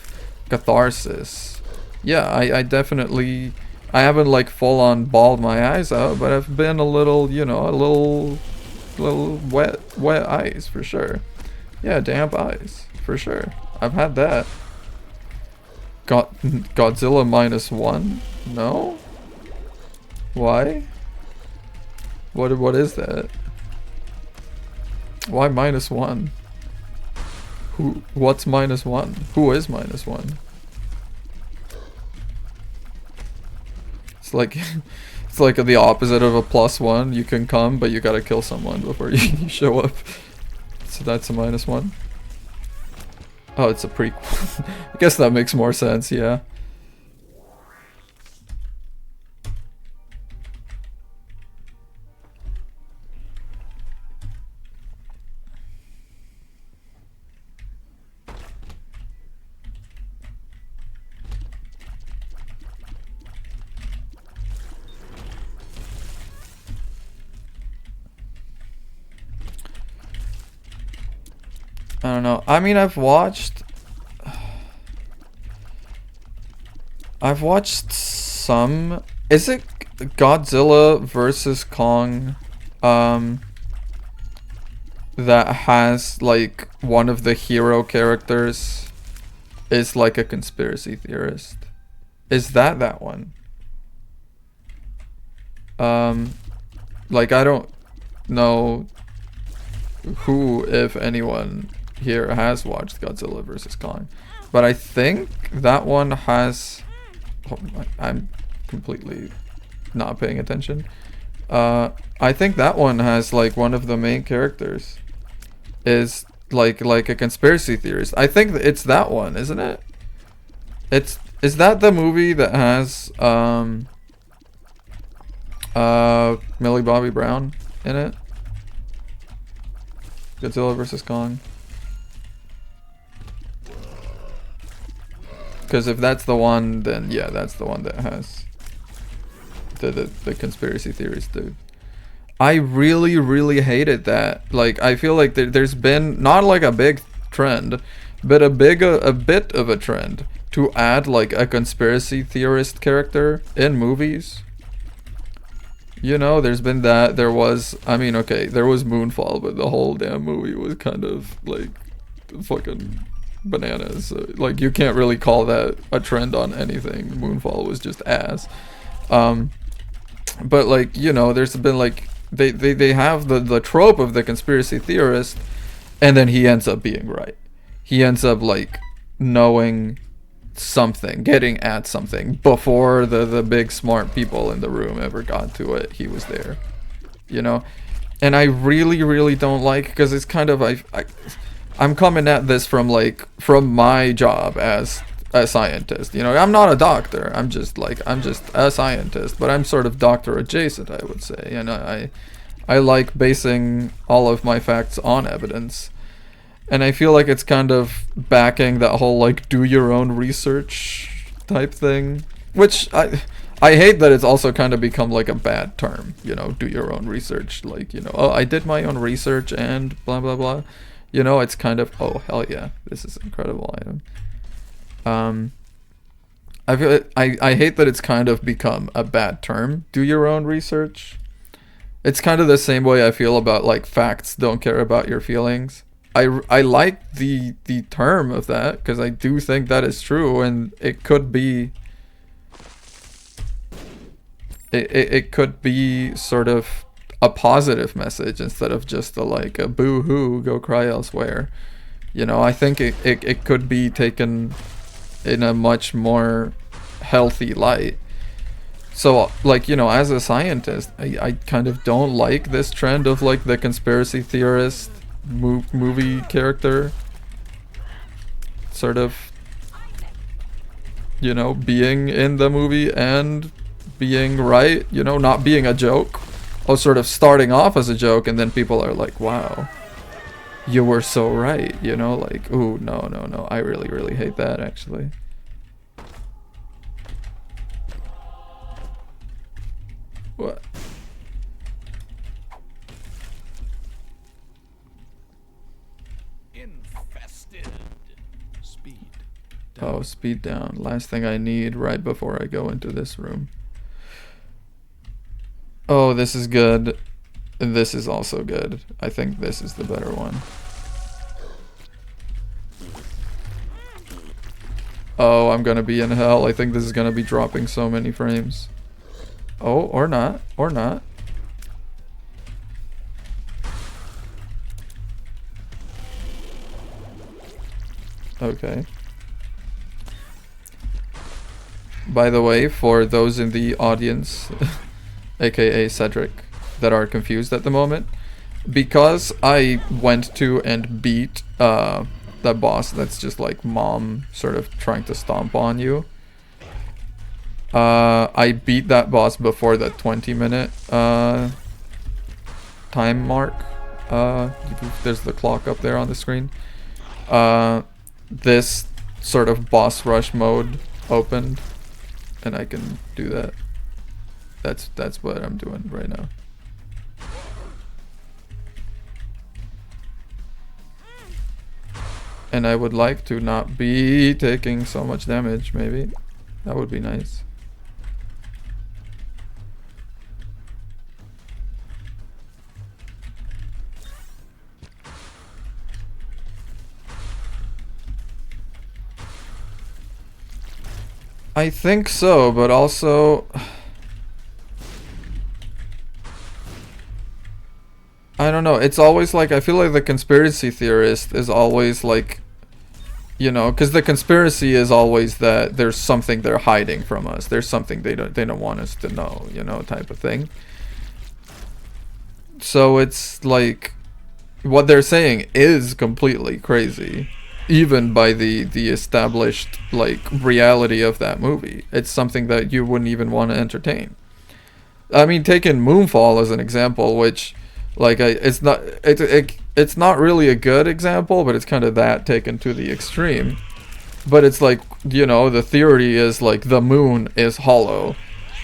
catharsis. Yeah, I definitely, I haven't like full on bawled my eyes out, but I've been a little, you know, a little wet eyes for sure. Yeah, damp eyes for sure. I've had that. Godzilla -1? No? Why? What is that? Why -1? What's -1? Who is -1? It's like it's like the opposite of a +1. You can come, but you gotta kill someone before you show up. So that's a -1. Oh, it's a prequel. I guess that makes more sense, yeah. I don't know. I mean, I've watched some. Is it Godzilla versus Kong? That has like one of the hero characters is like a conspiracy theorist. Is that one? Like I don't know who, if anyone, here has watched Godzilla vs. Kong, but I think that one has. Oh, I'm completely not paying attention. I think that one has like one of the main characters is like a conspiracy theorist. I think it's that one, isn't it? Is that the movie that has Millie Bobby Brown in it? Godzilla vs. Kong. Because if that's the one, then yeah, that's the one that has the conspiracy theories, dude. I really hated that. Like, I feel like there's been not like a big trend, but a bit of a trend to add like a conspiracy theorist character in movies. You know, there's been that. There was, I mean, okay, there was Moonfall, but the whole damn movie was kind of like fucking bananas. Like, you can't really call that a trend on anything. Moonfall was just ass. But like, you know, there's been like they have the trope of the conspiracy theorist, and then he ends up being right. He ends up like knowing something, getting at something before the big smart people in the room ever got to it. He was there, you know. And I really don't like, because it's kind of I'm coming at this from my job as a scientist. You know, I'm not a doctor. I'm just a scientist, but I'm sort of doctor adjacent, I would say. And I like basing all of my facts on evidence. And I feel like it's kind of backing that whole like do your own research type thing, which I hate that it's also kind of become like a bad term, you know, do your own research. Like, you know, oh, I did my own research and blah blah blah. You know, it's kind of, oh hell yeah, this is an incredible item. I feel I hate that it's kind of become a bad term. Do your own research. It's kind of the same way I feel about like facts don't care about your feelings. I like the term of that, because I do think that is true, and it could be it could be sort of a positive message instead of just a like a boo-hoo, go cry elsewhere. You know, I think it could be taken in a much more healthy light. So, like, you know, as a scientist, I kind of don't like this trend of, like, the conspiracy theorist movie character sort of, you know, being in the movie and being right, you know, not being a joke. Or sort of starting off as a joke, and then people are like, wow, you were so right, you know, like, ooh, no, I really hate that, actually. What? Infested. Speed down. Oh, speed down. Last thing I need right before I go into this room. Oh, this is good. This is also good. I think this is the better one. Oh, I'm gonna be in hell. I think this is gonna be dropping so many frames. Oh, or not. Or not. Okay. By the way, for those in the audience, aka Cedric, that are confused at the moment, because I went to and beat that boss that's just like mom sort of trying to stomp on you. I beat that boss before the 20-minute time mark. There's the clock up there on the screen. This sort of boss rush mode opened, and I can do that. That's what I'm doing right now. And I would like to not be taking so much damage, maybe. That would be nice. I think so, but also I don't know. It's always like, I feel like the conspiracy theorist is always like, you know, because the conspiracy is always that there's something they're hiding from us. There's something they don't want us to know, you know, type of thing. So it's like what they're saying is completely crazy, even by the established like reality of that movie. It's something that you wouldn't even want to entertain. I mean, taking Moonfall as an example, which like it's not really a good example, but it's kind of that taken to the extreme. But it's like, you know, the theory is like the moon is hollow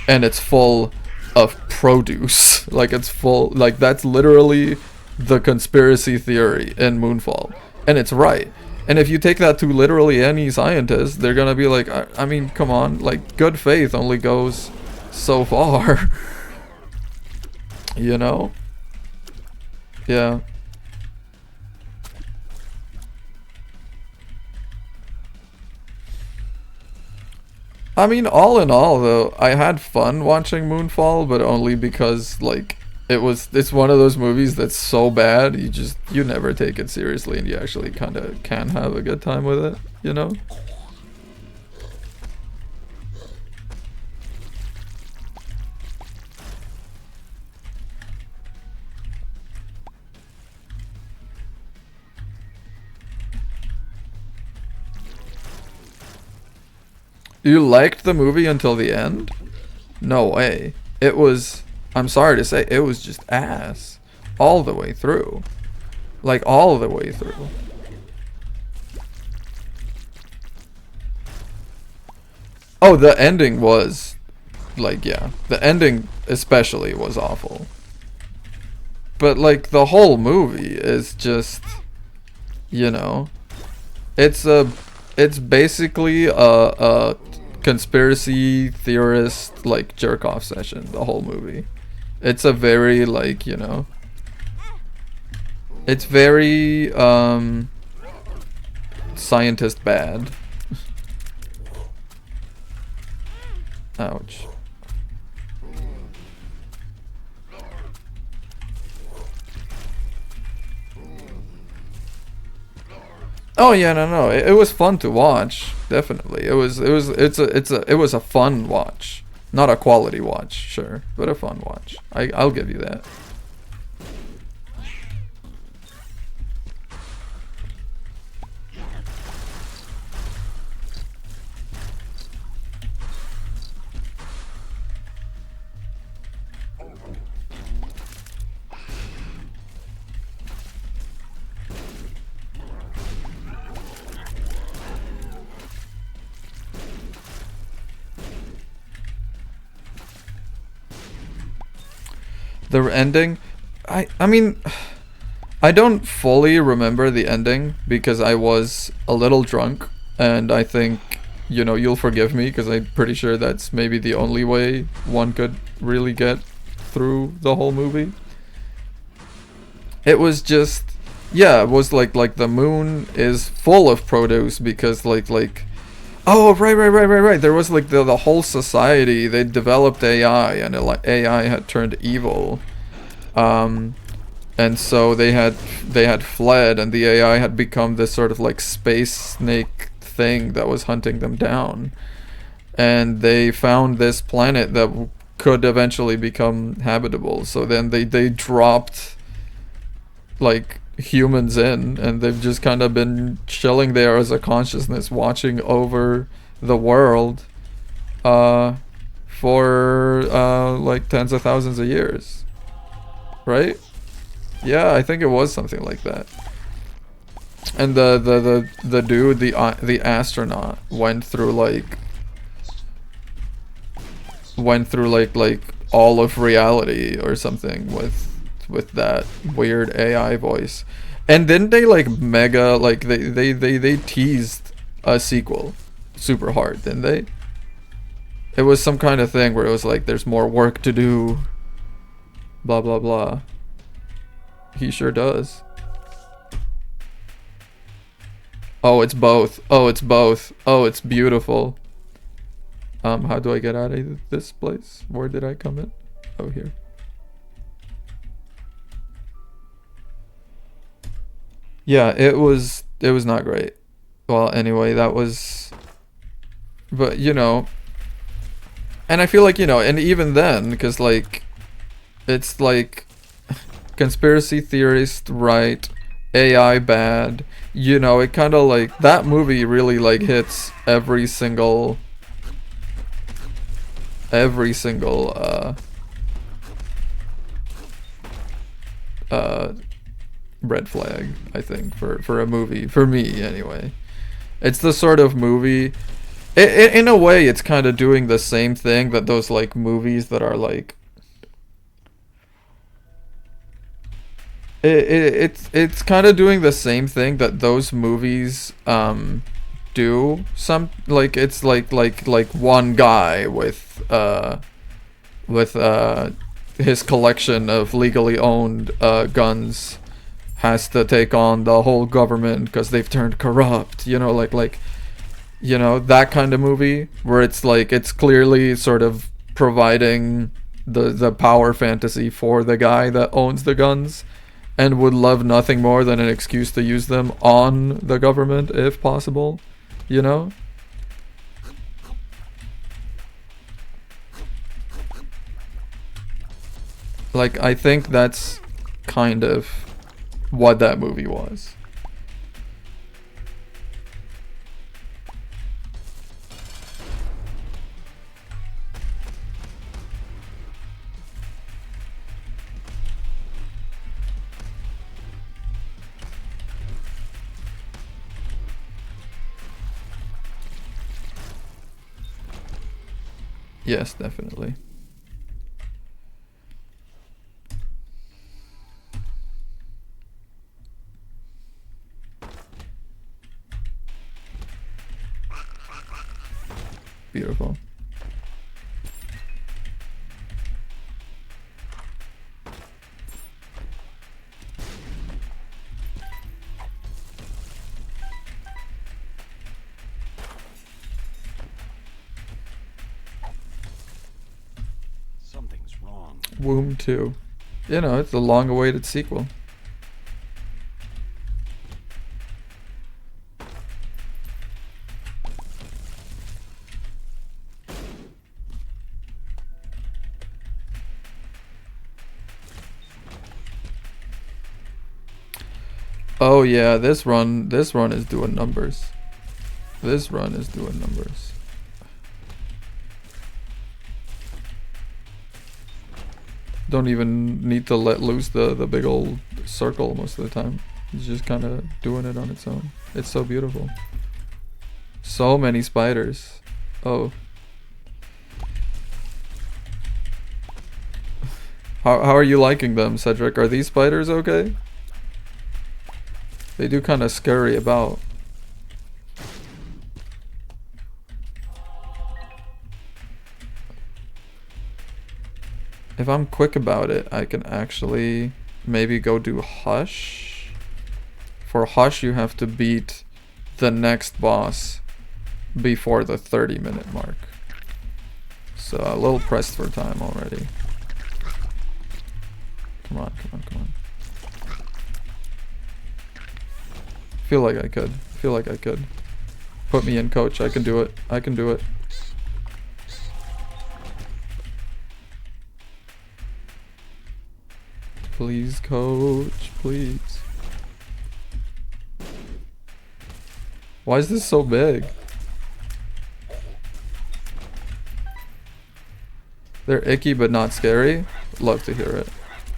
and it's full of produce. Like it's full, like that's literally the conspiracy theory in Moonfall, and it's right. And if you take that to literally any scientist, they're gonna be like, I mean, come on, like good faith only goes so far. You know? Yeah. I mean, all in all, though, I had fun watching Moonfall, but only because, like, it's one of those movies that's so bad, you never take it seriously, and you actually kind of can have a good time with it, you know? You liked the movie until the end? No way. It was, I'm sorry to say, it was just ass. All the way through. Like, all the way through. Oh, the ending was, like, yeah. The ending especially was awful. But, like, the whole movie is just, you know, it's basically a conspiracy theorist like jerk off session, the whole movie. It's a very like, you know, it's very scientist bad. Ouch. Oh yeah, no. It was fun to watch. Definitely. It was a fun watch. Not a quality watch, sure, but a fun watch. I'll give you that. The ending, I mean, I don't fully remember the ending because I was a little drunk, and I think, you know, you'll forgive me because I'm pretty sure that's maybe the only way one could really get through the whole movie. It was just, yeah, it was like the moon is full of produce because like oh, right. There was like the whole society. They developed AI, and like AI had turned evil. Um, and so they had fled, and the AI had become this sort of like space snake thing that was hunting them down. And they found this planet that could eventually become habitable. So then they dropped like humans in, and they've just kind of been chilling there as a consciousness watching over the world uh for like tens of thousands of years, right? Yeah, I think it was something like that. And the dude, the astronaut went through like all of reality or something with that weird AI voice. And then they like mega like they teased a sequel super hard, didn't they? It was some kind of thing where it was like there's more work to do. Blah blah blah. He sure does. Oh, it's both. Oh, it's both. Oh, it's beautiful. How do I get out of this place? Where did I come in? Oh, here. Yeah, it was not great. Well, anyway, that was, but you know, and I feel like, you know, and even then, because like it's like conspiracy theorist right, AI bad, you know, it kind of like that movie really like hits every single uh red flag, I think, for a movie, for me anyway. It's the sort of movie, in a way it's kind of doing the same thing that those like movies that are like it's kind of doing the same thing that those movies do. Some like it's like one guy with his collection of legally owned guns has to take on the whole government because they've turned corrupt, you know, like you know, that kind of movie where it's like it's clearly sort of providing the power fantasy for the guy that owns the guns and would love nothing more than an excuse to use them on the government if possible, you know? Like, I think that's kind of what that movie was. Yes, definitely. Beautiful. Something's wrong. Womb 2. You know, it's a long awaited sequel. Oh yeah, this run is doing numbers. This run is doing numbers. Don't even need to let loose the big old circle most of the time. It's just kind of doing it on its own. It's so beautiful. So many spiders. Oh. How are you liking them, Cedric? Are these spiders okay? They do kind of scurry about. If I'm quick about it, I can actually maybe go do Hush. For Hush, you have to beat the next boss before the 30-minute mark. So a little pressed for time already. Come on, come on, come on. Feel like I could. Feel like I could. Put me in, coach. I can do it. I can do it. Please, coach. Please. Why is this so big? They're icky but not scary. Love to hear it.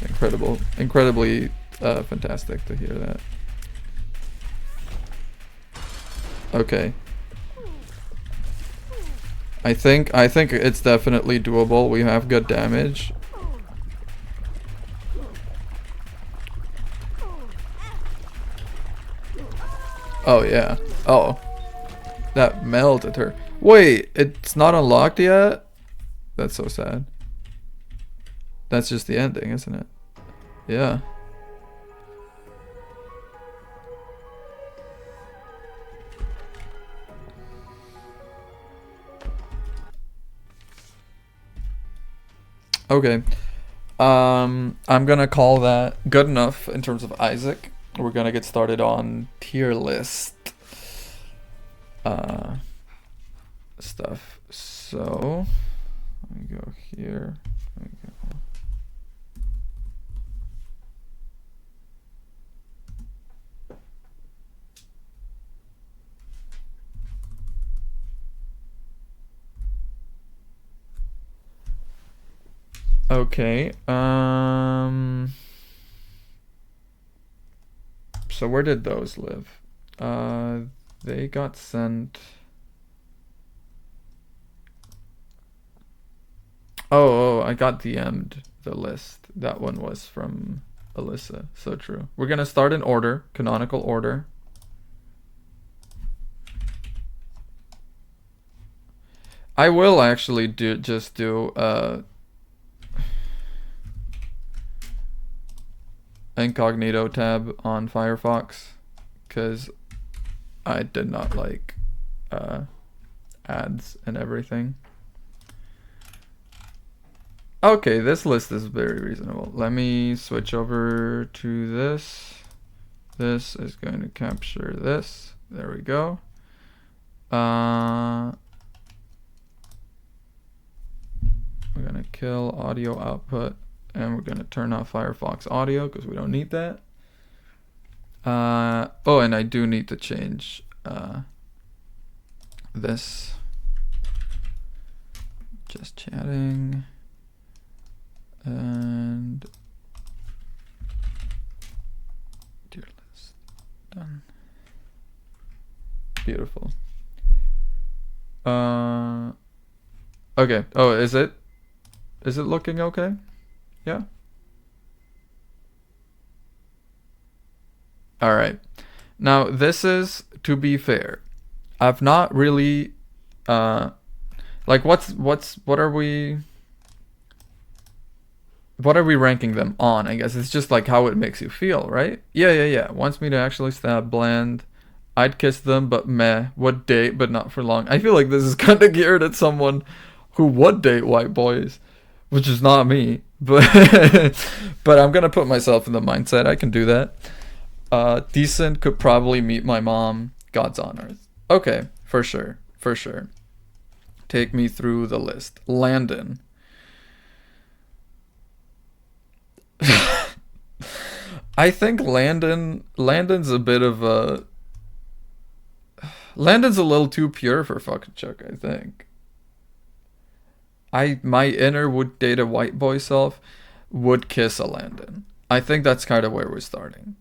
Incredible. Incredibly fantastic to hear that. Okay. I think it's definitely doable. We have good damage. Oh yeah. Oh. That melted her. Wait, it's not unlocked yet? That's so sad. That's just the ending, isn't it? Yeah. Okay. I'm gonna call that good enough in terms of Isaac. We're gonna get started on tier list stuff. So let me go here. Let me go. Okay. So where did those live? They got sent. Oh, I got DM'd the list. That one was from Alyssa. So true. We're gonna start in order, canonical order. I will actually do incognito tab on Firefox because I did not like ads and everything. Okay, this list is very reasonable. Let me switch over to this. This is going to capture this. There we go. We're gonna kill audio output and we're gonna turn off Firefox audio because we don't need that. Oh, and I do need to change this. Just chatting. And tier list done. Beautiful. Okay. Oh, is it looking okay? Yeah. All right. Now this is, to be fair, I've not really like what are we ranking them on? I guess it's just like how it makes you feel, right? Yeah. Wants me to actually stab bland. I'd kiss them, but meh. Would date, but not for long. I feel like this is kind of geared at someone who would date white boys, which is not me. But but I'm gonna put myself in the mindset I can do that. Decent, could probably meet my mom. God's on earth. Okay, for sure. Take me through the list. Landon. I think Landon's a bit of a Landon's a little too pure for fucking Chuck, I think. My inner would date a white boy self would kiss a Landon. I think that's kind of where we're starting.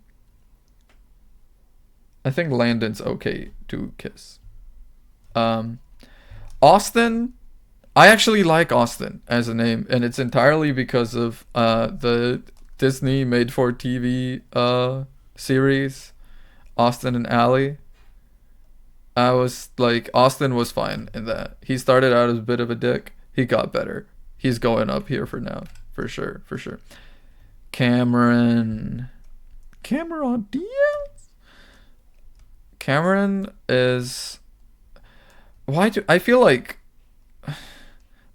I think Landon's okay to kiss. Austin, I actually like Austin as a name, and it's entirely because of the Disney made for TV series, Austin and Ally. I was like, Austin was fine in that. He started out as a bit of a dick. He got better. He's going up here for now. For sure, for sure. Cameron Diaz? Cameron is... Why do... I feel like...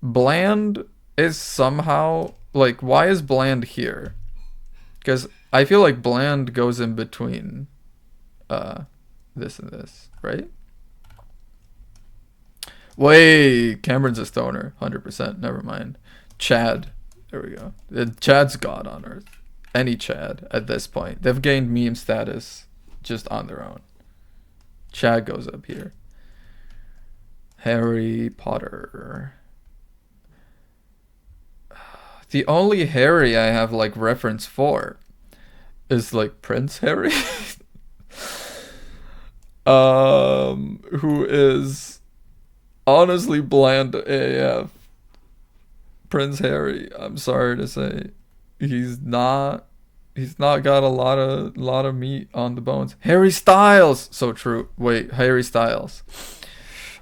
Bland is somehow... Like, why is Bland here? Because I feel like Bland goes in between this and this, right? Wait, Cameron's a stoner, 100%. Never mind. Chad, there we go. Chad's God on Earth. Any Chad at this point. They've gained meme status just on their own. Chad goes up here. Harry Potter. The only Harry I have like reference for is like Prince Harry. Who is honestly bland AF. Prince Harry, I'm sorry to say, he's not got a lot of meat on the bones. Harry Styles, so true. Wait, Harry Styles.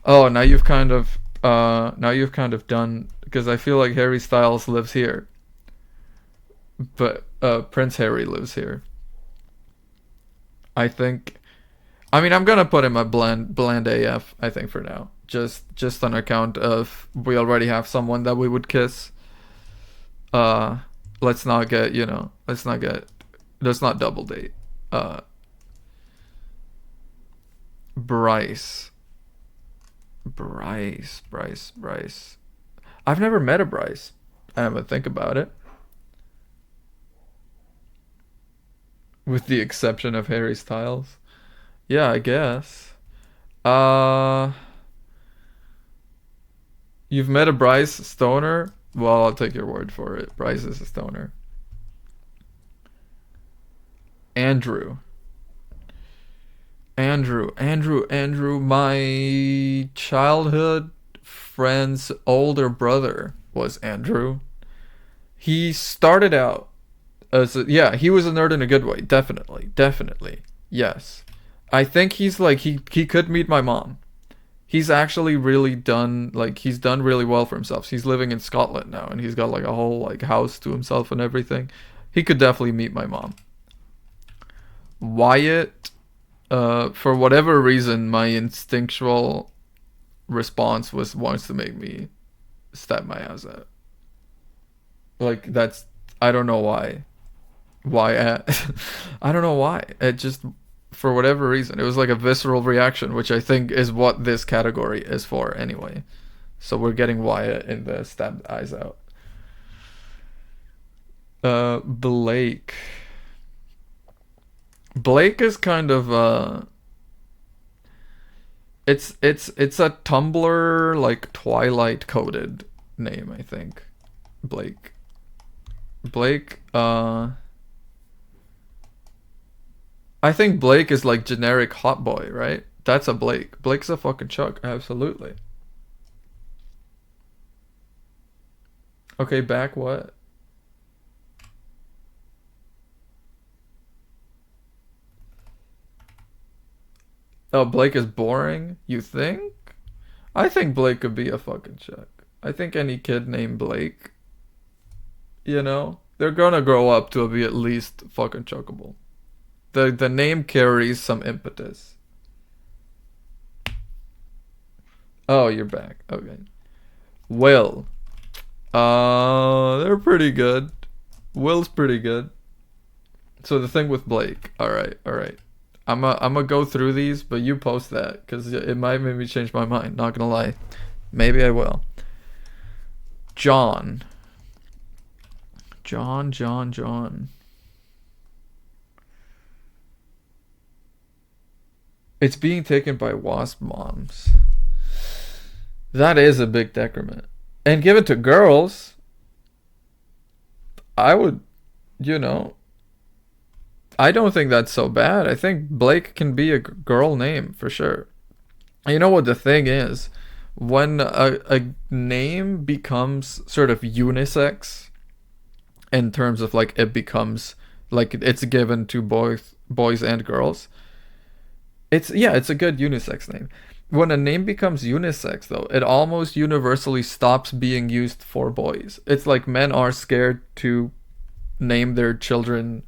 Oh, now you've kind of done, because I feel like Harry Styles lives here, but Prince Harry lives here. I think. I mean, I'm gonna put him at bland AF. I think for now, just on account of we already have someone that we would kiss. Let's not double date. Bryce. I've never met a Bryce. I haven't think about it. With the exception of Harry Styles. Yeah, I guess. You've met a Bryce stoner? Well, I'll take your word for it. Bryce is a stoner. Andrew, my childhood friend's older brother was Andrew. He started out as he was a nerd in a good way. Definitely. Yes. I think he's like, he could meet my mom. He's actually really done, like, he's done really well for himself. He's living in Scotland now, and he's got like a whole like house to himself and everything. He could definitely meet my mom. Wyatt, for whatever reason, my instinctual response wants to make me stab my ass out. Like, that's, I don't know why. I don't know why. It just, for whatever reason, it was like a visceral reaction, which I think is what this category is for anyway. So we're getting Wyatt in the stabbed eyes out. Blake is kind of it's a Tumblr like Twilight coded name, I think. Blake I think Blake is like generic hot boy, right? That's a Blake. Blake's a fucking Chuck, absolutely. Okay, back what? Oh, Blake is boring? You think? I think Blake could be a fucking Chuck. I think any kid named Blake, they're gonna grow up to be at least fucking chuckable. The name carries some impetus. Oh, you're back. Okay. Will. They're pretty good. Will's pretty good. So the thing with Blake. All right. I'm gonna go through these, but you post that because it might make me change my mind. Not gonna lie. Maybe I will. John. It's being taken by wasp moms. That is a big decrement. And give it to girls, I would, you know, I don't think that's so bad. I think Blake can be a girl name for sure. You know what the thing is? When a name becomes sort of unisex in terms of like it becomes like it's given to boys and girls. It's a good unisex name. When a name becomes unisex though, it almost universally stops being used for boys. It's like men are scared to name their children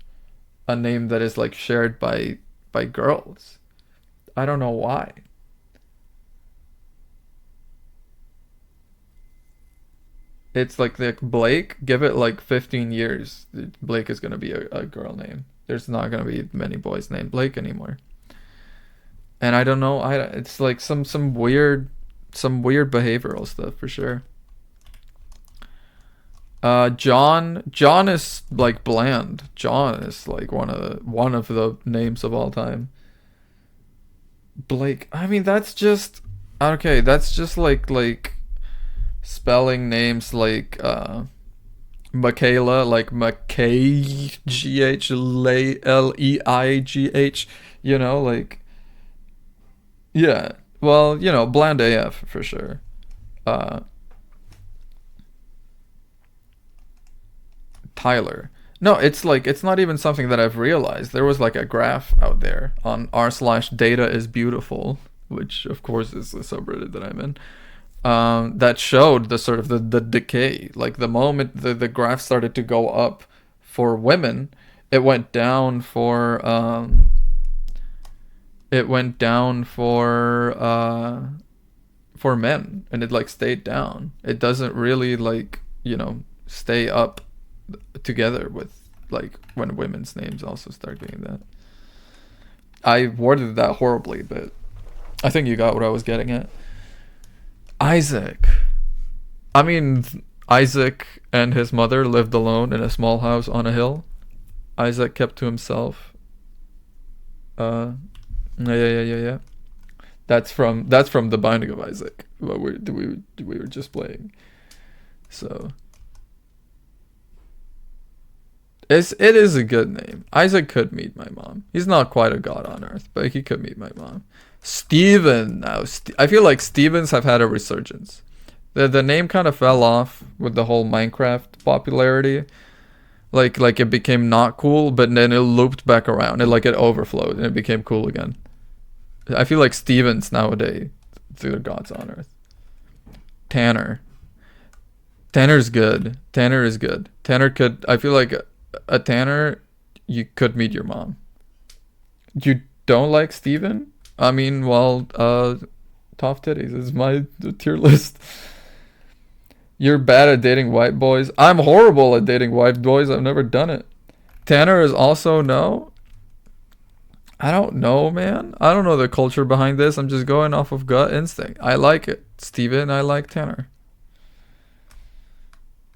a name that is like shared by girls. I don't know why. It's like Blake, give it like 15 years. Blake is going to be a girl name. There's not going to be many boys named Blake anymore. And I don't know, it's like some weird behavioral stuff for sure. John is like bland. John is like one of the names of all time. Blake, I mean that's just okay, that's just like spelling names like Michaela, like McKay GH Leigh, you know, like yeah. Well, you know, bland AF for sure. Uh Tyler. No, it's like it's not even something that I've realized. There was like a graph out there on r/data is beautiful, which of course is the subreddit that I'm in. That showed the sort of the decay. Like the moment the graph started to go up for women, it went down for men, and it like stayed down. It doesn't really like, you know, stay up together with like when women's names also start doing that. I worded that horribly, but I think you got what I was getting at. Isaac. I mean, Isaac and his mother lived alone in a small house on a hill. Isaac kept to himself. Yeah. That's from The Binding of Isaac. What we were just playing. So it is a good name. Isaac could meet my mom. He's not quite a god on earth, but he could meet my mom. Steven now. I feel like Stevens have had a resurgence. The name kind of fell off with the whole Minecraft popularity. Like it became not cool, but then it looped back around. It overflowed and it became cool again. I feel like Stevens nowadays, they're gods on earth. Tanner. Tanner's good. Tanner is good. Tanner could. I feel like a Tanner, you could meet your mom. You don't like Steven? I mean, well, Top Titties is my tier list. You're bad at dating white boys. I'm horrible at dating white boys. I've never done it. Tanner is also no. I don't know, man. I don't know the culture behind this. I'm just going off of gut instinct. I like it. Steven, I like Tanner.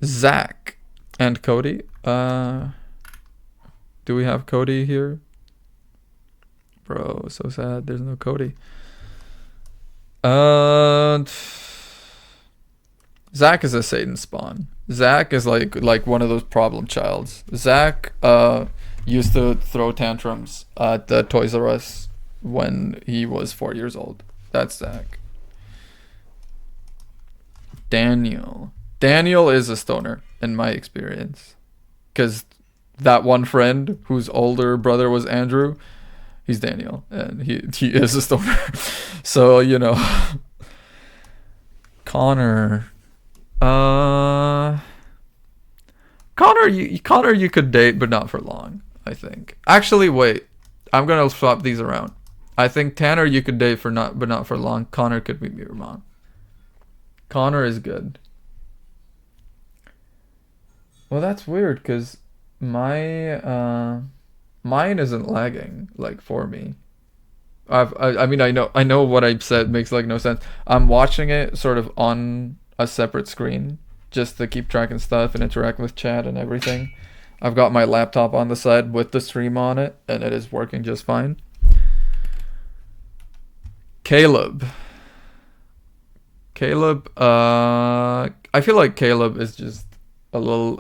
Zach and Cody. Do we have Cody here? Bro, so sad. There's no Cody. Zach is a Satan spawn. Zach is like one of those problem childs. Zach used to throw tantrums at the Toys R Us when he was 4 years old. That's Zach. Daniel. Daniel is a stoner in my experience, because that one friend whose older brother was Andrew, he's Daniel, and he is a stoner. So, you know. Connor. Connor, you could date, but not for long, I think. Actually, wait. I'm gonna swap these around. I think Tanner you could date but not for long. Connor could meet your mom. Connor is good. Well, that's weird, because mine isn't lagging like for me. I mean I know what I said makes like no sense. I'm watching it sort of on a separate screen just to keep track and stuff and interact with chat and everything. I've got my laptop on the side with the stream on it, and it is working just fine. Caleb. Caleb. I feel like Caleb is just a little.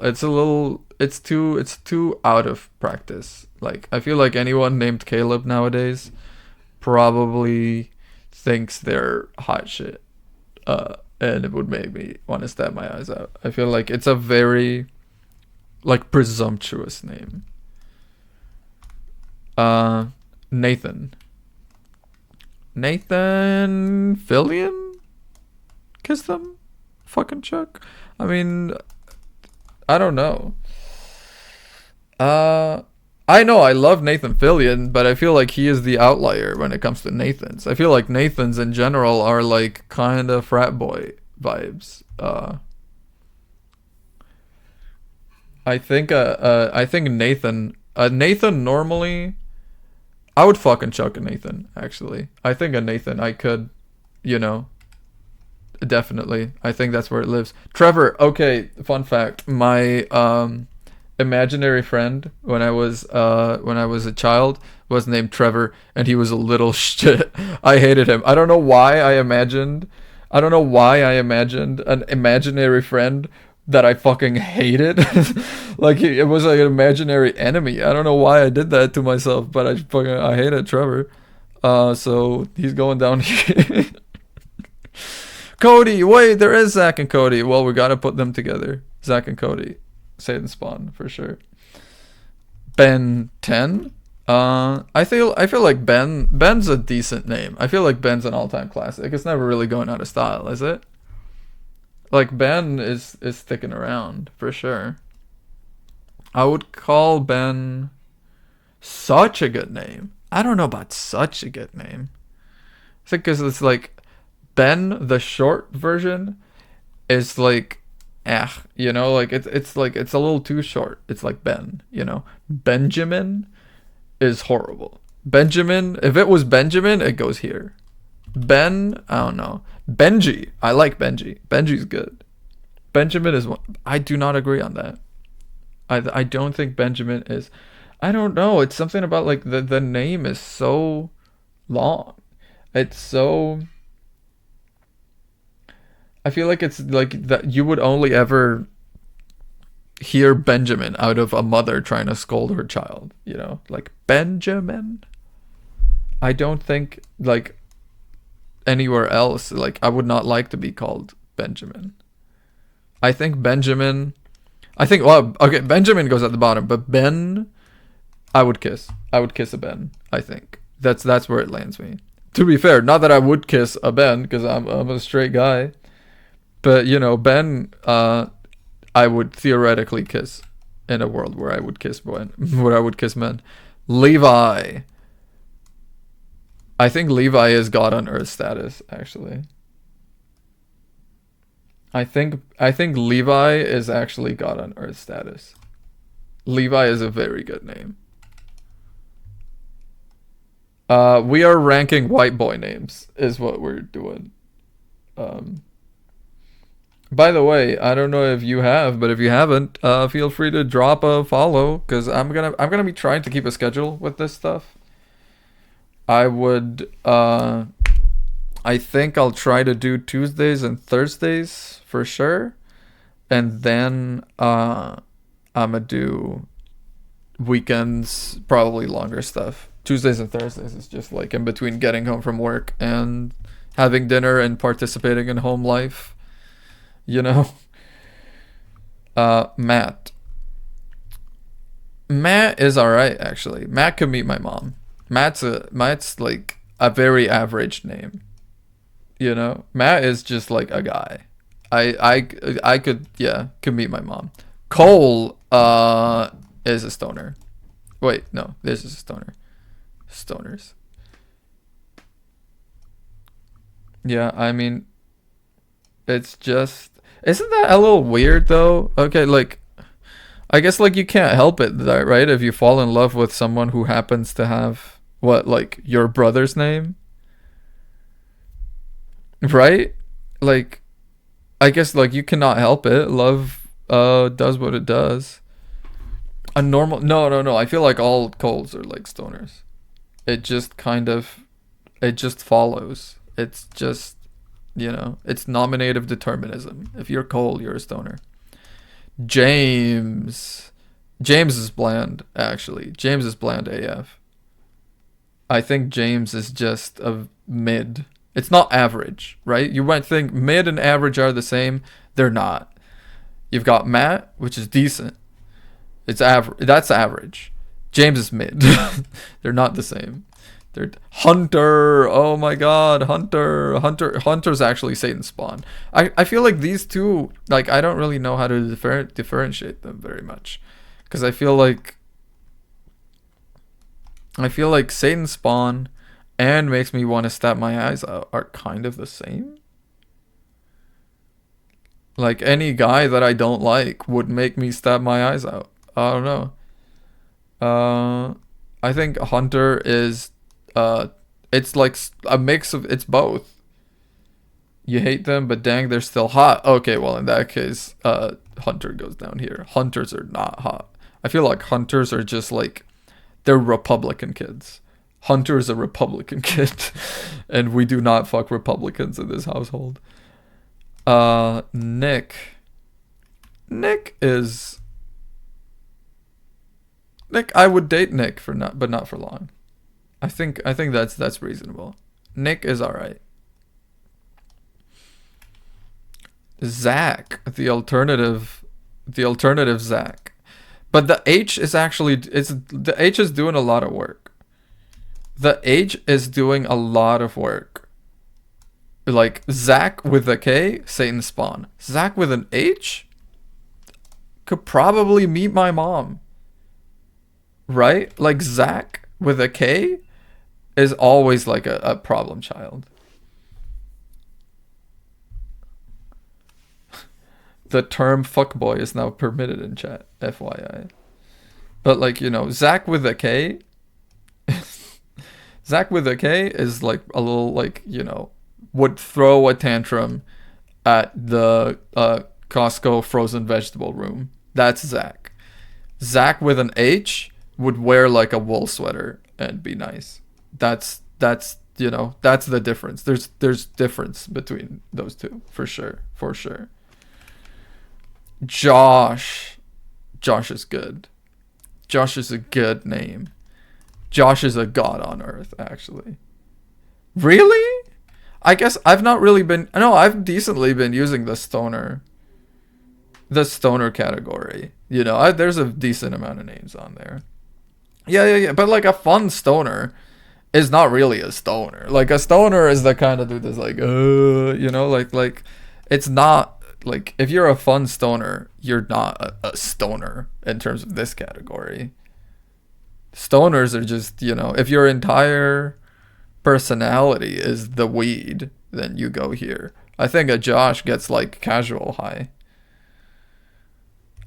It's too. It's too out of practice. Like I feel like anyone named Caleb nowadays probably thinks they're hot shit. And it would make me want to stab my eyes out. I feel like it's a very like presumptuous name. Nathan. Nathan Fillion? Kiss them? Fucking Chuck? I mean, I don't know. I know I love Nathan Fillion, but I feel like he is the outlier when it comes to Nathans. I feel like Nathans in general are like kind of frat boy vibes. I think Nathan normally, I would fucking chuck a Nathan, actually. I think a Nathan I could, you know, definitely. I think that's where it lives. Trevor, okay, fun fact. My imaginary friend when I was a child was named Trevor, and he was a little shit. I hated him. I don't know why I imagined an imaginary friend that I fucking hated. Like it was like an imaginary enemy. I don't know why I did that to myself, but I hated Trevor. So he's going down here. Cody, wait, there is Zach and Cody. Well, we gotta put them together. Zach and Cody. Satan Spawn for sure. Ben 10. I feel like Ben's a decent name. I feel like Ben's an all-time classic. It's never really going out of style, is it? Like Ben is sticking around for sure. I would call Ben such a good name. I don't know about such a good name. I think because it's like Ben, the short version, is like, you know, like it's like it's a little too short. It's like Ben, you know. Benjamin is horrible. Benjamin, if it was Benjamin, it goes here. Ben, I don't know. Benji, I like Benji. Benji's good. Benjamin is one. I do not agree on that. I don't think Benjamin is. I don't know. It's something about like the name is so long. It's so. I feel like it's like that you would only ever hear Benjamin out of a mother trying to scold her child, you know, like Benjamin. I don't think like anywhere else, like I would not like to be called Benjamin. I think Benjamin, well, okay, Benjamin goes at the bottom, but Ben, I would kiss a Ben. I think that's where it lands me. To be fair, not that I would kiss a Ben because I'm a straight guy. But you know, Ben, I would theoretically kiss in a world where I would kiss men. Levi. I think Levi is God on Earth status. Actually, I think Levi is actually God on Earth status. Levi is a very good name. We are ranking white boy names, is what we're doing. By the way, I don't know if you have, but if you haven't, feel free to drop a follow, because I'm gonna be trying to keep a schedule with this stuff. I would I think I'll try to do Tuesdays and Thursdays for sure, and then I'ma do weekends, probably longer stuff. Tuesdays and Thursdays is just like in between getting home from work and having dinner and participating in home life. You know, Matt is all right actually. Matt could meet my mom. Matt's like a very average name. You know, Matt is just like a guy. I could meet my mom. Cole is a stoner. Wait, no, this is a stoner. Stoners. Yeah, I mean, it's just. Isn't that a little weird though? Okay, like I guess like you can't help it, right? If you fall in love with someone who happens to have like your brother's name, right? Like I guess like you cannot help it. Love does what it does. A normal no. I feel like all Coles are like stoners. It just follows. It's just, it's nominative determinism. If you're Cole, you're a stoner. James. James is bland, actually. James is bland AF. I think James is just a mid. It's not average, right? You might think mid and average are the same. They're not. You've got Matt, which is decent. It's average. That's average. James is mid. They're not the same. They're Hunter. Oh my God, Hunter's actually Satan's spawn. I feel like these two, like, I don't really know how to differentiate them very much, because I feel like Satan's spawn and makes me want to stab my eyes out are kind of the same. Like, any guy that I don't like would make me stab my eyes out. I don't know. I think Hunter is, it's like a mix of, it's both. You hate them, but dang, they're still hot. Okay, well, in that case, Hunter goes down here. Hunters are not hot. I feel like hunters are just like, they're Republican kids. Hunter is a Republican kid, and we do not fuck Republicans in this household. Nick is... Nick, I would date Nick but not for long. I think that's reasonable. Nick is alright. Zach, the alternative Zach. But the H is actually, the H is doing a lot of work. The H is doing a lot of work. Like, Zach with a K, Satan spawn. Zach with an H could probably meet my mom. Right? Like, Zach with a K is always like a problem child. The term fuckboy is now permitted in chat, FYI. But, like, Zach with a K... Zach with a K is like a little, like, would throw a tantrum at the Costco frozen vegetable room. That's Zach. Zach with an H would wear like a wool sweater and be nice. That's that's the difference. There's difference between those two, for sure. Josh is good. Josh is a good name. Josh is a god on earth, actually. Really? I guess I've not really been... No, I've decently been using the stoner category. There's a decent amount of names on there. Yeah. But, like, a fun stoner is not really a stoner. Like, a stoner is the kind of dude that's like, like, it's not... Like, if you're a fun stoner, you're not a stoner in terms of this category. Stoners are just, if your entire personality is the weed, then you go here. I think a Josh gets like casual high.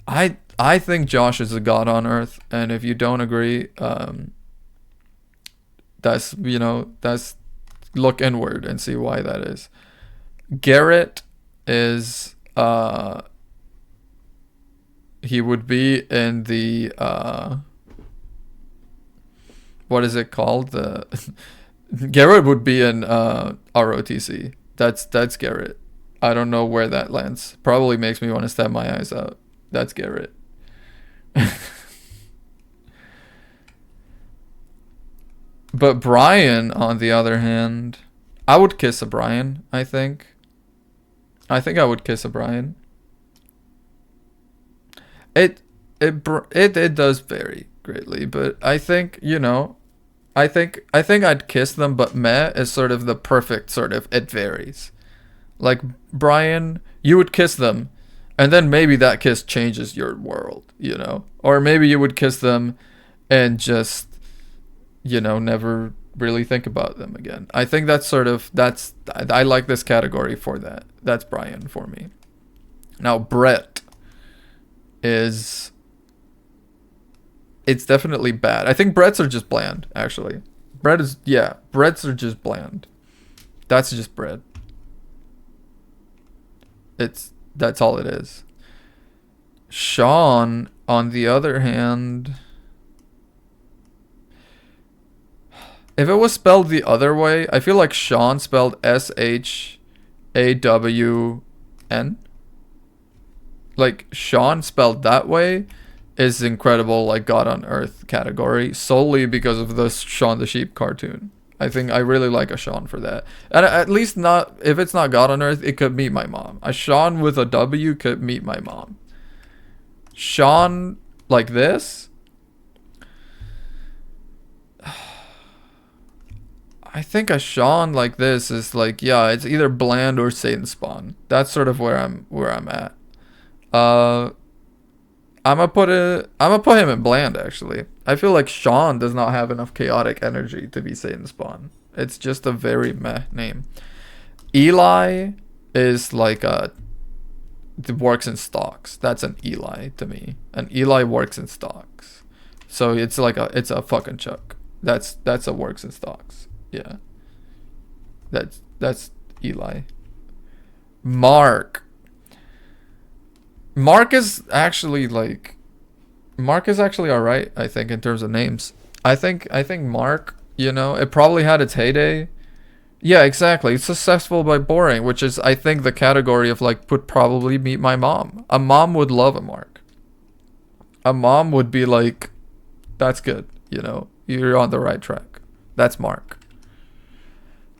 I think Josh is a god on earth, and if you don't agree, that's look inward and see why that is. Garrett is he would be in the what is it called? The Garrett would be in ROTC. That's Garrett. I don't know where that lands. Probably makes me want to stab my eyes out. That's Garrett. But Brian, on the other hand, I would kiss a Brian, I think. I would kiss a Brian. It does vary greatly, but I think, I think I'd kiss them, but meh is sort of the perfect sort of, it varies. Like, Brian, you would kiss them, and then maybe that kiss changes your world, Or maybe you would kiss them and just, never really think about them again. I think I like this category for that. That's Brian for me. Now, Brett it's definitely bad. I think Bretts are just bland, actually. Bretts are just bland. That's just bread. That's all it is. Sean, on the other hand, If it was spelled the other way, I feel like Sean spelled SHAWN. Like Sean spelled that way is incredible, like God on Earth category, solely because of the Shaun the Sheep cartoon. I think I really like a Sean for that. And at least not, if it's not God on Earth, it could meet my mom. A Sean with a W could meet my mom. Sean like this? I think a Sean like this is like, yeah, it's either bland or Satan spawn. That's sort of where I'm at. I'm gonna put him in bland actually. I feel like Sean does not have enough chaotic energy to be Satan spawn. It's just a very meh name. Eli is like works in stocks. That's an Eli to me. An Eli works in stocks. So it's like it's a fucking Chuck. That's a works in stocks. Yeah. That's Eli. Mark is actually alright, I think, in terms of names. I think Mark, it probably had its heyday. Yeah, exactly. It's successful by boring, which is, I think, the category of like would probably meet my mom. A mom would love a Mark. A mom would be like, that's good, you're on the right track. That's Mark.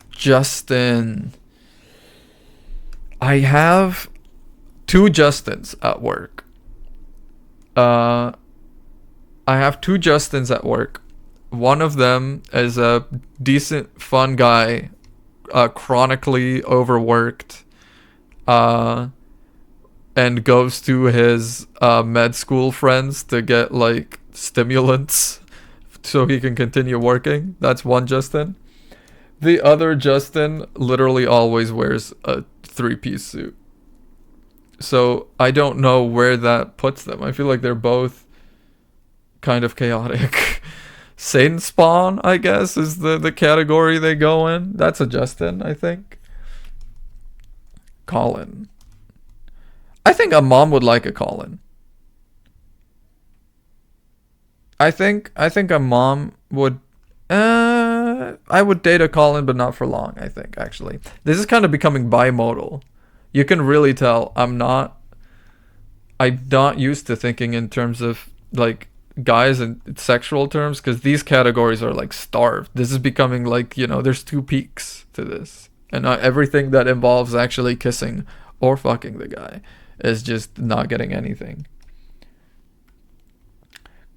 Justin. I have 2 Justins at work. I have 2 Justins at work. One of them is a decent, fun guy, chronically overworked, and goes to his med school friends to get like stimulants so he can continue working. That's one Justin. The other Justin literally always wears a 3-piece suit. So I don't know where that puts them. I feel like they're both kind of chaotic. Satan spawn, I guess, is the category they go in. That's a Justin, I think. Colin. I think a mom would like a Colin. I think a mom would. I would date a Colin, but not for long. I think actually, this is kind of becoming bimodal. You can really tell I'm not used to thinking in terms of like guys in sexual terms, because these categories are like starved. This is becoming like, there's 2 peaks to this, and everything that involves actually kissing or fucking the guy is just not getting anything.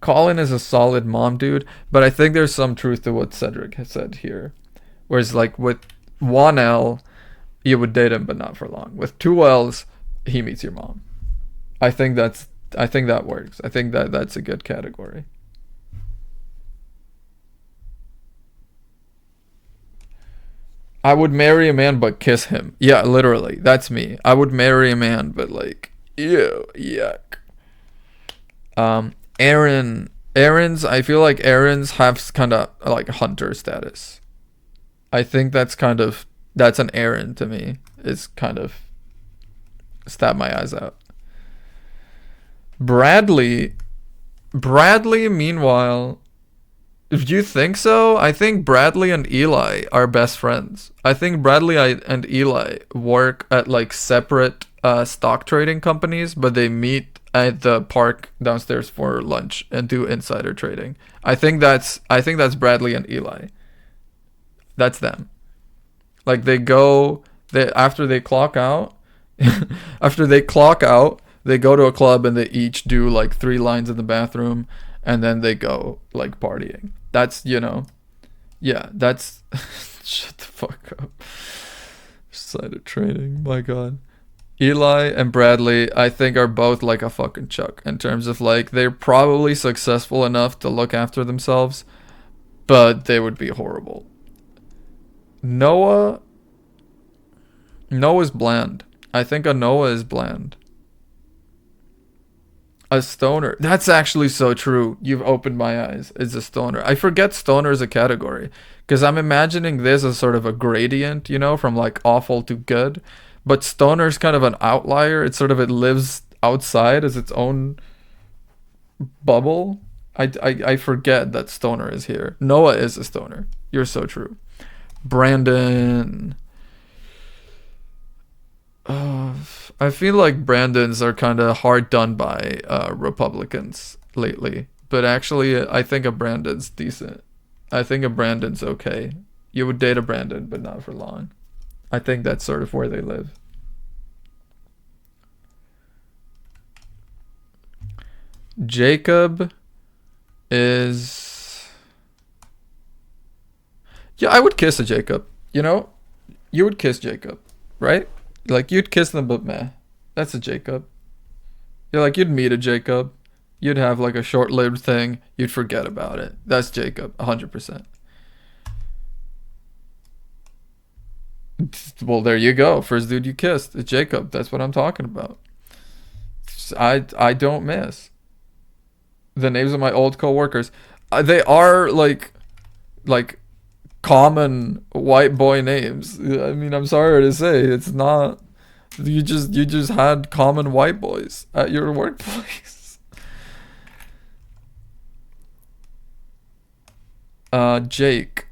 Colin is a solid mom dude, but I think there's some truth to what Cedric has said here. Whereas like with 1 L, you would date him but not for long. With 2 L's, he meets your mom. I think that works. I think that's a good category. I would marry a man but kiss him. Yeah, literally. That's me. I would marry a man but like, ew, yuck. I feel like Aaron's have kind of like hunter status. I think that's an Aaron to me. It's kind of stab my eyes out. Bradley, meanwhile, if you think so, I think Bradley and Eli are best friends. I think Bradley and Eli work at like separate stock trading companies, but they meet at the park downstairs for lunch and do insider trading. I think that's Bradley and Eli. That's them. Like after they clock out, they go to a club and they each do like 3 lines in the bathroom, and then they go like partying. That's that's shut the fuck up. Insider trading, my god. Eli and Bradley, I think, are both like a fucking Chuck in terms of like they're probably successful enough to look after themselves, but they would be horrible. Noah's bland. I think a Noah is bland. A stoner. That's actually so true. You've opened my eyes. It's a stoner. I forget stoner as a category because I'm imagining this as sort of a gradient, from like awful to good. But stoner's kind of an outlier. It lives outside as its own bubble. I forget that Stoner is here. Noah is a stoner. You're so true. Brandon. Uh, I feel like Brandons are kind of hard done by Republicans lately. But actually, I think a Brandon's decent. I think a Brandon's okay. You would date a Brandon, but not for long. I think that's sort of where they live. Jacob is... Yeah, I would kiss a Jacob. You know? You would kiss Jacob, right? Like, you'd kiss them, but meh. That's a Jacob. You're like, you'd meet a Jacob. You'd have like a short-lived thing. You'd forget about it. That's Jacob, 100%. Well, there you go. First dude you kissed. It's Jacob. That's what I'm talking about. I don't miss. The names of my old co-workers. They are like common white boy names. I mean, I'm sorry to say, it's not. You just had common white boys at your workplace. Jake.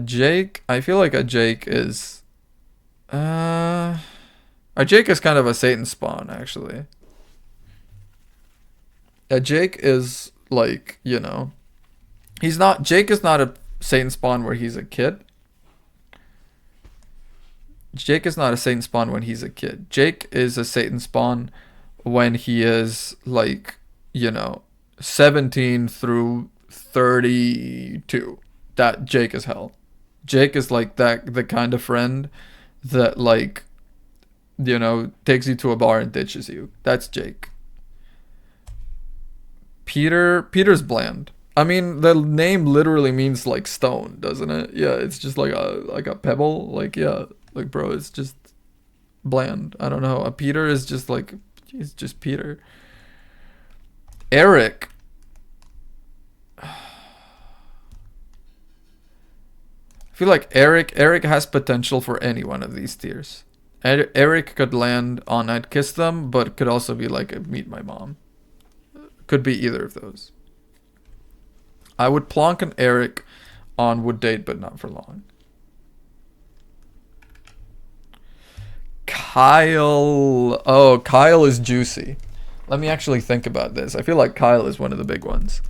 Jake. I feel like a Jake is. A Jake is kind of a Satan spawn, actually. A Jake is like, you know, he's not. Jake is not a Satan spawn where he's a kid. Jake is not a Satan spawn when he's a kid. Jake is a Satan spawn when he is like, you know, 17 through 32. That Jake is hell. Jake is like that, the kind of friend that, like, you know, takes you to a bar and ditches you. That's Jake. Peter's bland. I mean, the name literally means like stone, doesn't it? Yeah, it's just like a pebble. Like, yeah, like, bro, it's just bland. I don't know. A Peter is just like, he's just Peter. Eric. I feel like Eric has potential for any one of these tiers. Eric could land on I'd kiss them, but could also be like a meet my mom. Could be either of those. I would plonk an Eric on would date, but not for long. Kyle. Oh, Kyle is juicy. Let me actually think about this. I feel like Kyle is one of the big ones.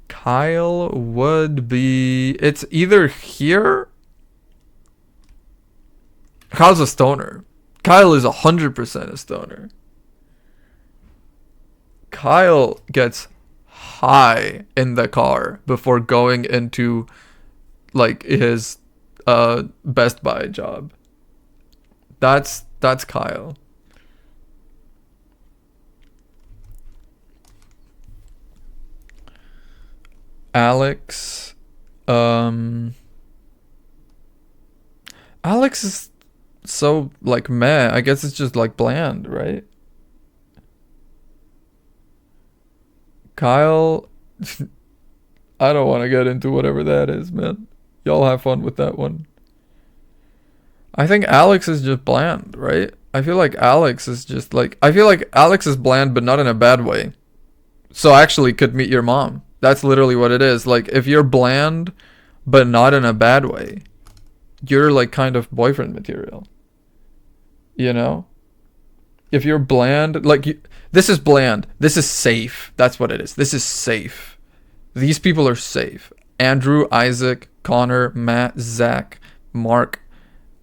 Kyle would be... It's either here... Kyle's a stoner. Kyle is 100% a stoner. Kyle gets high in the car before going into like his Best Buy job. That's Kyle. Alex. Alex is so like meh. I guess it's just like bland, right? Kyle. I don't want to get into whatever that is, man. Y'all have fun with that one. I think Alex is just bland, right? I feel like Alex is just like... I feel like Alex is bland, but not in a bad way. So actually could meet your mom. That's literally what it is. Like, if you're bland, but not in a bad way, you're like kind of boyfriend material. You know? If you're bland, like, this is bland. This is safe. That's what it is. This is safe. These people are safe. Andrew, Isaac, Connor, Matt, Zach, Mark,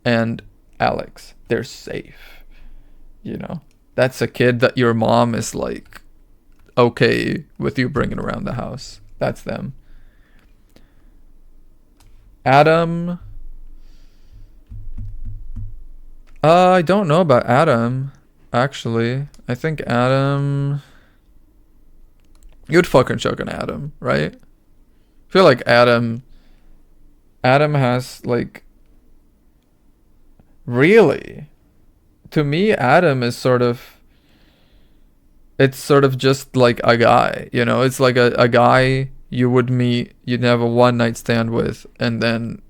and Alex. They're safe. You know? That's a kid that your mom is like okay with you bringing around the house. That's them. Adam. I don't know about Adam, actually. I think Adam... You'd fucking choke an Adam, right? I feel like Adam has like... Really? To me, Adam is sort of... It's sort of just like a guy, you know? It's like a guy you would meet, you'd have a one night stand with, and then,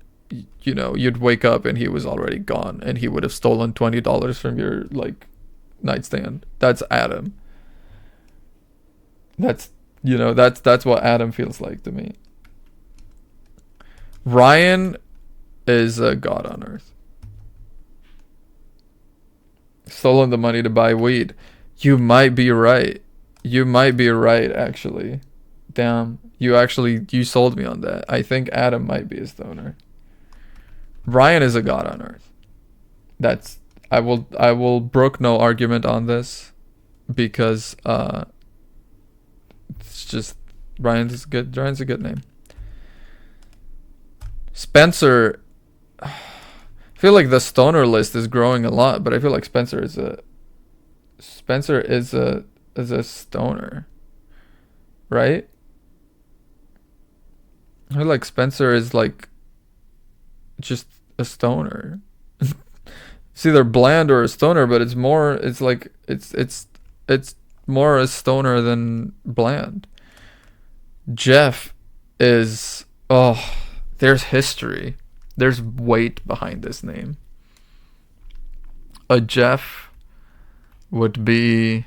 you know, you'd wake up and he was already gone, and he would have stolen $20 from your, like, nightstand. That's Adam. That's You know, that's what Adam feels like to me. Ryan is a god on earth. Stolen the money to buy weed. You might be right. You might be right, actually. Damn. You sold me on that. I think Adam might be a stoner. Ryan is a god on earth. That's I will brook no argument on this because it's just Ryan's a good name. Spencer, I feel like the stoner list is growing a lot, but I feel like Spencer is a stoner, right? I feel like Spencer is like just a stoner. It's either bland or a stoner, but it's more more a stoner than bland. Jeff is there's history. There's weight behind this name. A Jeff would be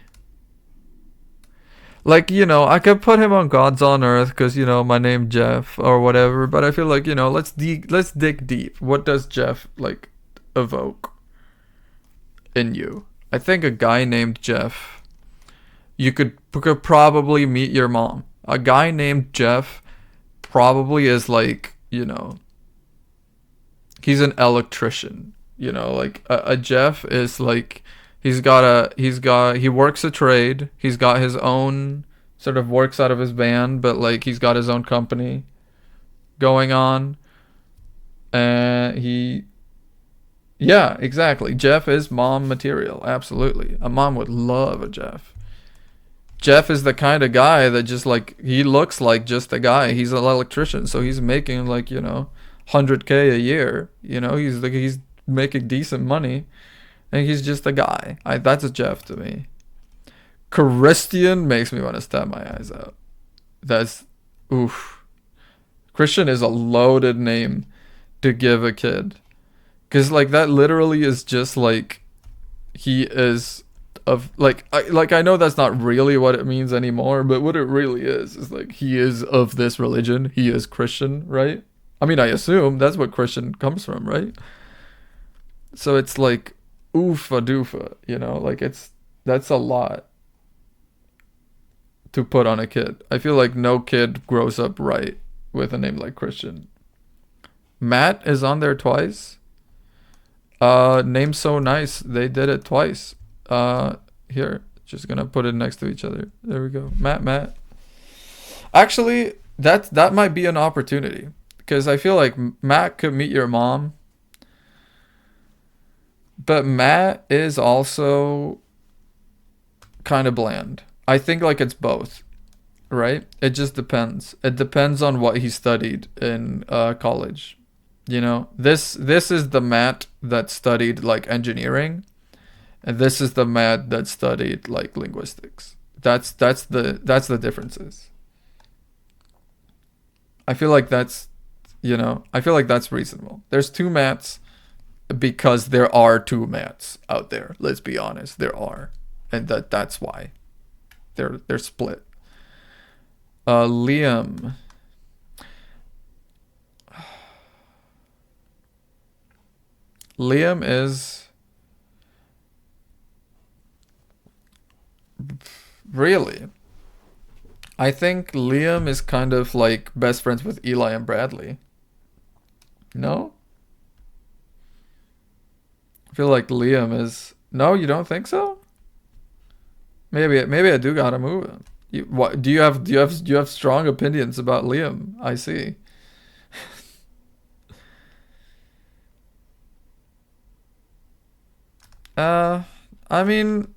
like, you know, I could put him on Gods on Earth because, you know, my name Jeff or whatever, but I feel like, you know, let's dig deep. What does Jeff like evoke in you? I think a guy named Jeff, you could probably meet your mom. A guy named Jeff probably is like, you know, he's an electrician. You know, like a Jeff is like he works a trade. He's got his own sort of works out of his band, but like he's got his own company going on. Yeah, exactly. Jeff is mom material. Absolutely. A mom would love a Jeff. Jeff is the kind of guy that just like, he looks like just a guy. He's an electrician, so he's making like, you know, 100K a year. You know, he's making decent money, and he's just a guy. That's a Jeff to me. Christian makes me want to stab my eyes out. That's oof. Christian is a loaded name to give a kid. Cause like that literally is just like he is of like I know that's not really what it means anymore, but what it really is like he is of this religion. He is Christian, right? I mean, I assume that's what Christian comes from, right? So it's like oofa doofa, you know, like that's a lot to put on a kid. I feel like no kid grows up right with a name like Christian. Matt is on there twice. Name so nice. They did it twice. Here, just gonna put it next to each other. There we go. Matt. Actually, that might be an opportunity because I feel like Matt could meet your mom, but Matt is also kind of bland. I think like it's both, right? It just depends. It depends on what he studied in college. You know, this is the Matt that studied like engineering, and this is the Matt that studied like linguistics. That's the differences. I feel like that's reasonable. There's two Matts because there are two Matts out there. Let's be honest, there are, and that's why they're split. Liam. Liam is really. I think Liam is kind of like best friends with Eli and Bradley. No? I feel like Liam is. No, you don't think so? Maybe I do gotta move him. What do you have strong opinions about Liam? I see. I mean,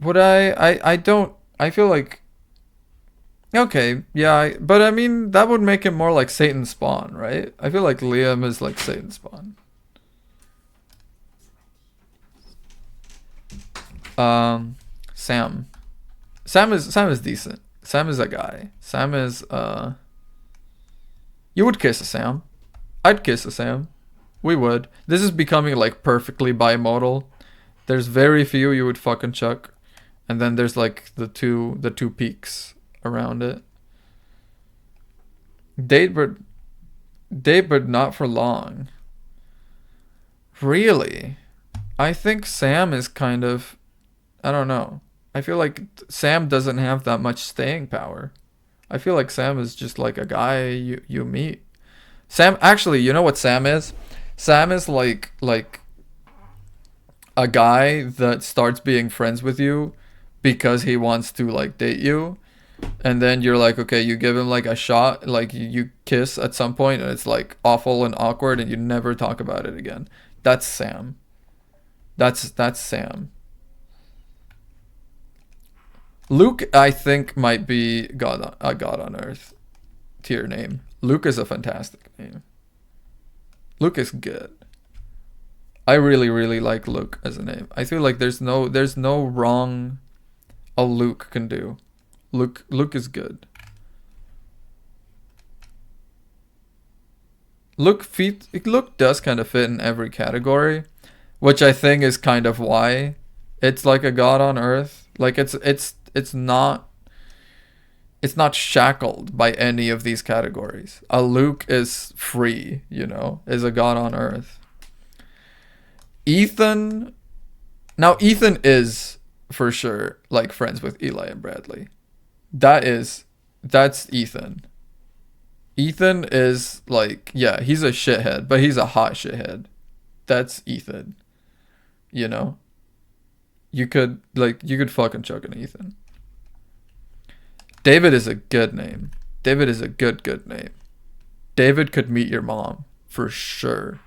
would I don't. I feel like okay, yeah, but I mean that would make him more like Satan's spawn, right? I feel like Liam is like Satan's spawn. Sam. Sam is decent. Sam is a guy. Sam is you would kiss a Sam. I'd kiss a Sam. We would. This is becoming like perfectly bimodal. There's very few you would fucking chuck, and then there's like the two peaks around it. Date but not for long. Really? I think Sam is kind of, I don't know. I feel like Sam doesn't have that much staying power. I feel like Sam is just like a guy you meet. Sam, actually, you know what Sam is? Sam is like a guy that starts being friends with you because he wants to like date you, and then you're like, okay, you give him like a shot, like you kiss at some point and it's like awful and awkward and you never talk about it again. That's Sam. That's Sam. Luke, I think, might be a God on Earth tier name. Luke is a fantastic name. Luke is good. I really, really like Luke as a name. I feel like there's no wrong a Luke can do. Luke is good. Luke does kind of fit in every category, which I think is kind of why it's like a God on Earth. Like it's not shackled by any of these categories. A Luke is free, is a God on Earth. Ethan is for sure like friends with Eli and Bradley. That's Ethan. Ethan is like, yeah, he's a shithead, but he's a hot shithead. That's Ethan. You could fucking chuck an Ethan. David is a good name. David is a good name. David could meet your mom for sure.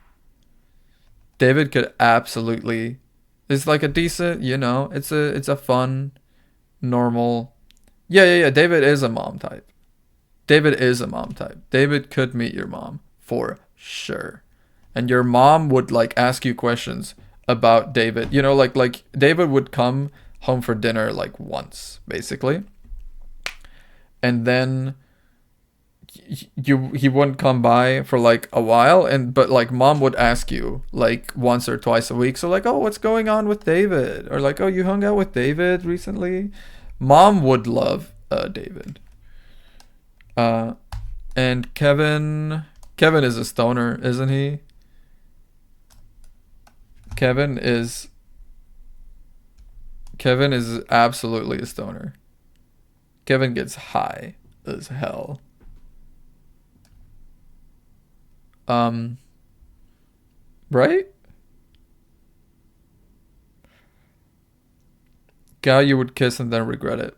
David could absolutely. It's like a decent, it's a fun, normal. Yeah. David is a mom type. David could meet your mom for sure. And your mom would like ask you questions about David. Like David would come home for dinner like once, basically. And then he wouldn't come by for like a while, but like mom would ask you like once or twice a week. So like, oh, what's going on with David? Or like, oh, you hung out with David recently? Mom would love David. And Kevin is a stoner, isn't he? Kevin is absolutely a stoner. Kevin gets high as hell. Right? Guy you would kiss and then regret it.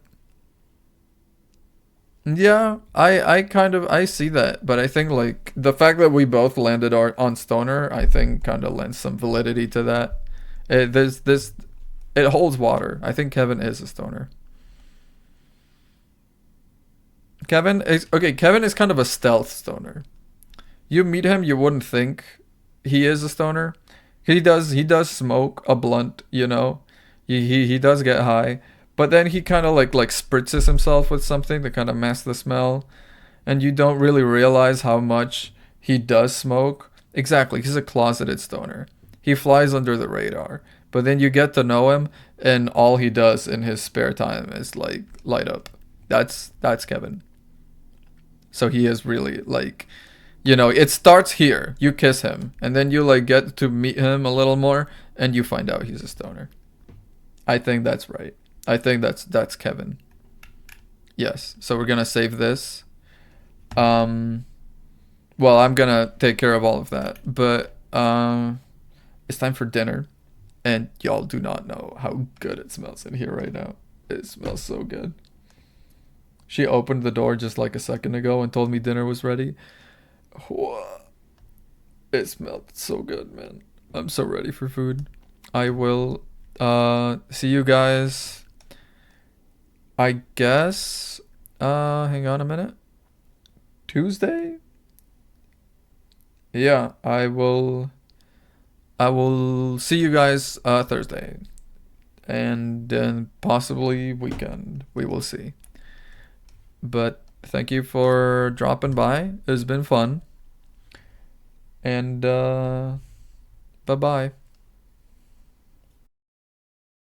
Yeah, I see that, but I think like the fact that we both landed on stoner, I think kind of lends some validity to that. It holds water. I think Kevin is a stoner. Kevin is kind of a stealth stoner. You meet him, you wouldn't think he is a stoner. He does smoke a blunt, He does get high, but then he kind of like spritzes himself with something to kind of mask the smell, and you don't really realize how much he does smoke. Exactly, he's a closeted stoner. He flies under the radar, but then you get to know him, and all he does in his spare time is like light up. That's Kevin. So he is really like, it starts here. You kiss him, and then you like get to meet him a little more, and you find out he's a stoner. I think that's right. I think that's Kevin. Yes. So we're gonna save this. Well, I'm gonna take care of all of that, but it's time for dinner, and y'all do not know how good it smells in here right now. It smells so good. She opened the door just like a second ago and told me dinner was ready. It smelled so good, man. I'm so ready for food. I will see you guys, I guess, hang on a minute. Tuesday? Yeah, I will see you guys Thursday. And then possibly weekend. We will see. But thank you for dropping by. It's been fun. And bye-bye.